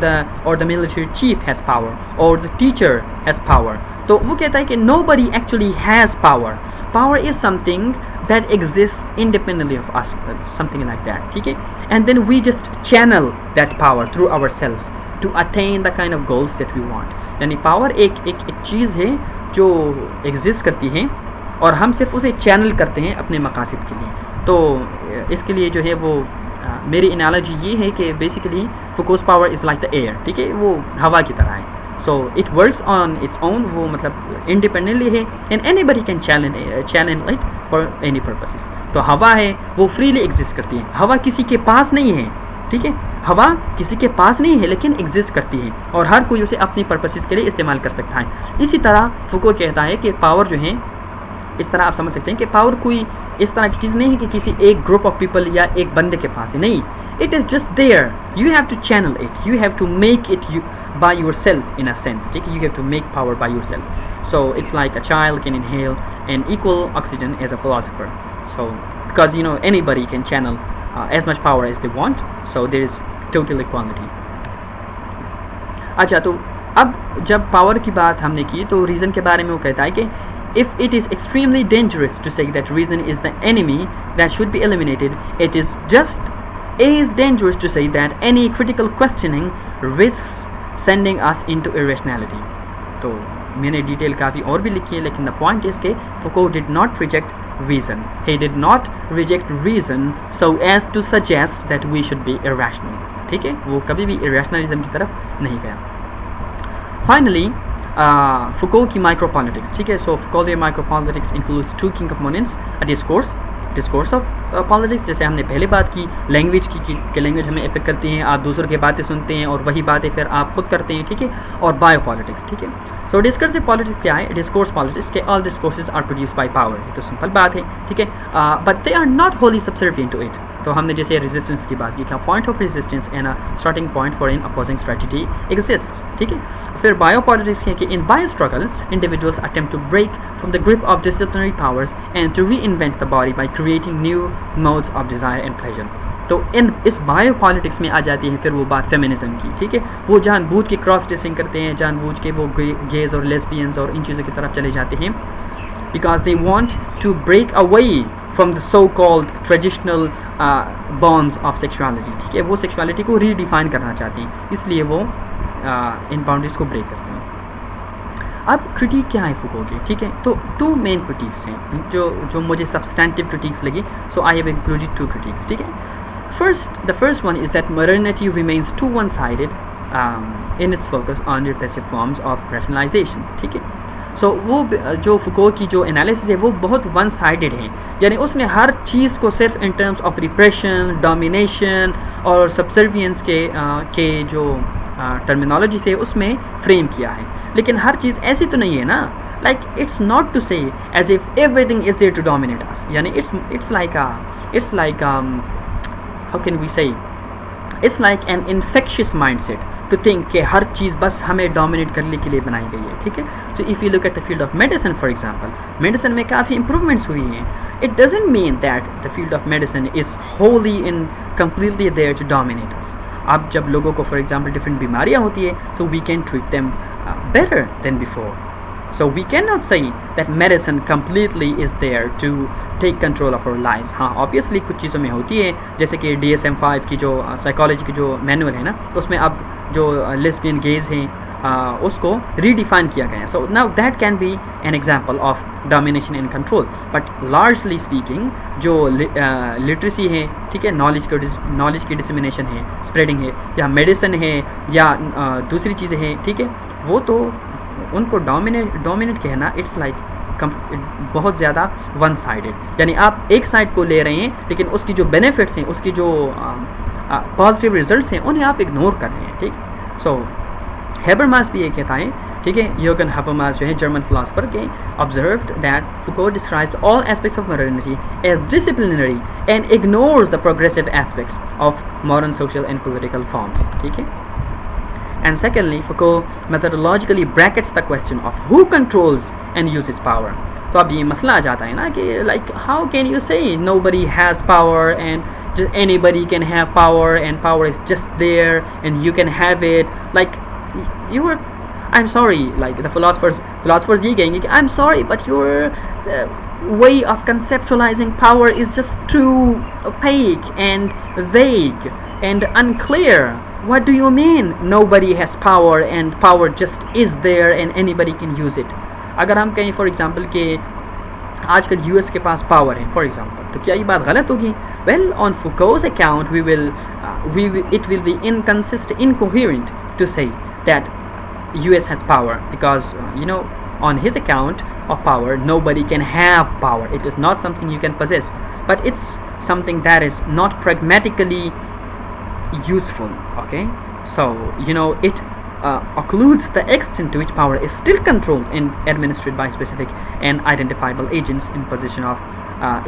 Speaker 1: the military chief has power और द टीचर हैज़ पावर. तो वो कहता है कि nobody actually has power. Power is something that exists independently of us, something like that, ठीक है. And then we just channel that power through ourselves to attain the kind of goals that we want. यानी power एक चीज़ है जो exist करती है और हम सिर्फ उसे चैनल करते हैं अपने मकासद के लिए. तो इसके लिए जो है वो मेरी एनालॉजी ये है कि basically focus power is like the air, ठीक है, वो हवा की तरह है. So it works on its own, वो मतलब इंडिपेंडेंटली है and anybody can challenge it for any purposes. तो हवा है वो फ्रीली एग्जिस्ट करती है, हवा किसी के पास नहीं है, ठीक है, हवा किसी के पास नहीं है लेकिन एग्जिस्ट करती है और हर कोई उसे अपनी पर्पसेस के लिए इस्तेमाल कर सकता है. इसी तरह फुको कहता है कि पावर जो है, इस तरह आप समझ सकते हैं कि पावर कोई इस तरह की चीज़ नहीं है कि किसी एक ग्रुप ऑफ पीपल या एक बंदे के पास है, नहीं. It is just there, you have to channel it, you have to make it by yourself in a sense, ठीक है, you have to make power by yourself. So it's like a child can inhale an equal oxygen as a philosopher. So because you know anybody can channel as much power as they want, so there is total equality. अच्छा, तो अब जब power की बात हमने की तो reason के बारे में वो कहता है कि if it is extremely dangerous to say that reason is the enemy that should be eliminated, it is just as dangerous to say that any critical questioning risks sending us into irrationality. तो मैंने detail काफ़ी और भी लिखी है लेकिन the point is के Foucault did not reject reason. He did not reject reason so as to suggest that we should be irrational. ठीक है, वो कभी भी irrationalism की तरफ नहीं गया. Finally, Foucault की micropolitics, ठीक है. So Foucault micropolitics includes two key components: a discourse of politics, जैसे हमने पहले बात की लैंग्वेज की लैंग्वेज हमें इफेक्ट करती हैं, आप दूसरों की बातें सुनते हैं और वही बातें फिर आप खुद करते हैं, ठीक है. और बायोपॉलिटिक्स, ठीक है. सो डिस्कर्सिव पॉलिटिक्स क्या है? डिस्कोर्स पॉलिटिक्स के all discourses are produced by power. तो सिंपल बात है, ठीक है, but they are not wholly subservient to it. तो हमने जैसे रेजिस्टेंस की बात की, क्या point of resistance and a starting point for an opposing strategy exist, ठीक है. फिर बायोपॉलिटिक्स है कि in bio struggle individuals attempt to break from the grip of disciplinary powers and to re invent the body by creating new modes of desire and pleasure. तो इस bio politics में आ जाती है फिर वो बात फेमिनिज्म की, ठीक है. वो जानबूझ के क्रॉस ड्रेसिंग करते हैं, जानबूझ के वो गेज और लेस्बियंस और इन चीज़ों की तरफ चले जाते हैं because they want to break away from the so called traditional bonds of sexuality, ठीक है. वो सेक्सुअलिटी को रीडिफाइन करना चाहती हैं, इसलिए वो इन बाउंड्रीज को ब्रेक करते हैं. अब क्रिटिक क्या है फुको की, ठीक है. तो टू मेन क्रिटिक्स हैं जो मुझे सब्सटेंटिव क्रिटिक्स लगी. So I have included two critiques, ठीक है. The first one is that modernity remains too one-sided in its focus on repressive forms of rationalization, ठीक है. सो वो जो फुको की जो एनालिसिस है वो बहुत वन साइडेड है, यानी उसने हर चीज़ को सिर्फ इन टर्म्स ऑफ रिप्रेशन, डोमिनेशन और सब्सर्वियंस के जो टर्मिनोलॉजी से उसमें फ्रेम किया है. लेकिन हर चीज़ ऐसी तो नहीं है ना. Like it's not to say as if everything is there to dominate us. यानी it's like how can we say? It's like an infectious mindset to think कि हर चीज़ बस हमें dominate करने के लिए बनाई गई है, ठीक है. So if you look at the field of medicine, for example, medicine में काफ़ी improvements हुई हैं. It doesn't mean that the field of medicine is wholly and completely there to dominate us. अब जब लोगों को फॉर एग्जांपल डिफरेंट बीमारियां होती है, so we can treat them better than before. So we cannot say that medicine completely is there to take control of our lives. हाँ obviously कुछ चीज़ों में होती है, जैसे कि DSM-5 की जो साइकोलॉजी की जो मैनुअल है ना, उसमें अब जो लेस्बियन गेज हैं उसको रीडिफाइन किया गया है. So now that can be an example of domination and control. But largely speaking जो लिटरेसी है, ठीक है, नॉलेज की डिसमिनेशन है, स्प्रेडिंग है, या मेडिसिन है, या दूसरी चीज़ें हैं, ठीक है, वो तो उनको डोमिनेट कहना इट्स लाइक बहुत ज़्यादा वन साइडेड. यानी आप एक साइड को ले रहे हैं लेकिन उसकी जो बेनिफिट्स हैं, उसकी जो पॉजिटिव रिजल्ट्स हैं, उन्हें आप इग्नोर कर रहे हैं. ठीक. सो हेबरमास भी ये कहता है, ठीक है, योगन हेबरमास जो है जर्मन फिलोसफर के, observed that Foucault describes all aspects of modernity as disciplinary and ignores the progressive aspects of modern social and political forms. ठीक है. And secondly, Foucault methodologically brackets the question of who controls and uses power. तो अब ये मसला आ जाता है ना कि like how can you say nobody has power and just anybody can have power and power is just there and you can have it. Like you are, I'm sorry, like the philosophers ये कहेंगे कि I'm sorry but your way of conceptualizing power is just too opaque and vague and unclear. What do you mean nobody has power and power just is there and anybody can use it? अगर हम कहें for example कि आजकल US के पास power है for example, तो क्या ये बात गलत होगी? Well on Foucault's account it will be incoherent to say that US has power because on his account of power nobody can have power. It is not something you can possess, but it's something that is not pragmatically useful. Okay, so it occludes the extent to which power is still controlled and administered by specific and identifiable agents in position of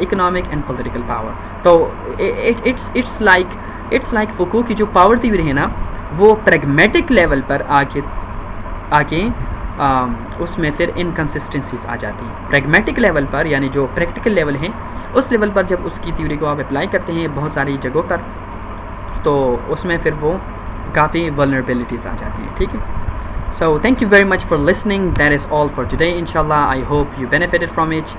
Speaker 1: economic and political power. So it's like Foucault की जो power theory है ना, वो pragmatic level पर आके उसमें फिर inconsistencies आ जाती हैं. pragmatic लेवल पर यानी जो प्रैक्टिकल लेवल है, उस लेवल पर जब उसकी थ्योरी को आप अप्लाई करते हैं बहुत सारी जगहों पर, तो उसमें फिर वो काफ़ी वल्नरेबिलिटीज़ आ जाती हैं. ठीक है. So thank you very much for listening. That is all for today. Inshallah, I hope you benefited from it.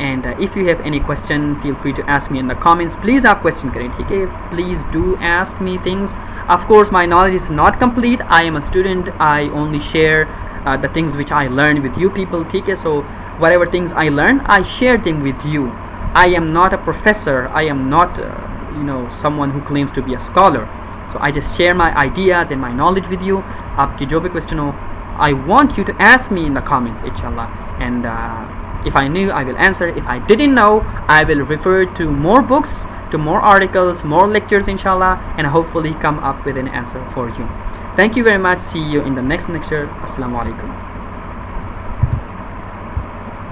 Speaker 1: And if you have any question, feel free to ask me in the comments. Please आप question करें, ठीक है? Please do ask me things. Of course, my knowledge is not complete. I am a student. I only share the things which I learned with you people. ठीक है? So whatever things I learned, I share them with you. I am not a professor. I am not someone who claims to be a scholar. So I just share my ideas and my knowledge with you. आपकी जो भी question हो, I want you to ask me in the comments, inshallah. And if I knew, I will answer. If I didn't know, I will refer to more books, to more articles, more lectures, inshallah, and hopefully come up with an answer for you. Thank you very much. See you in the next lecture. Assalamu alaikum.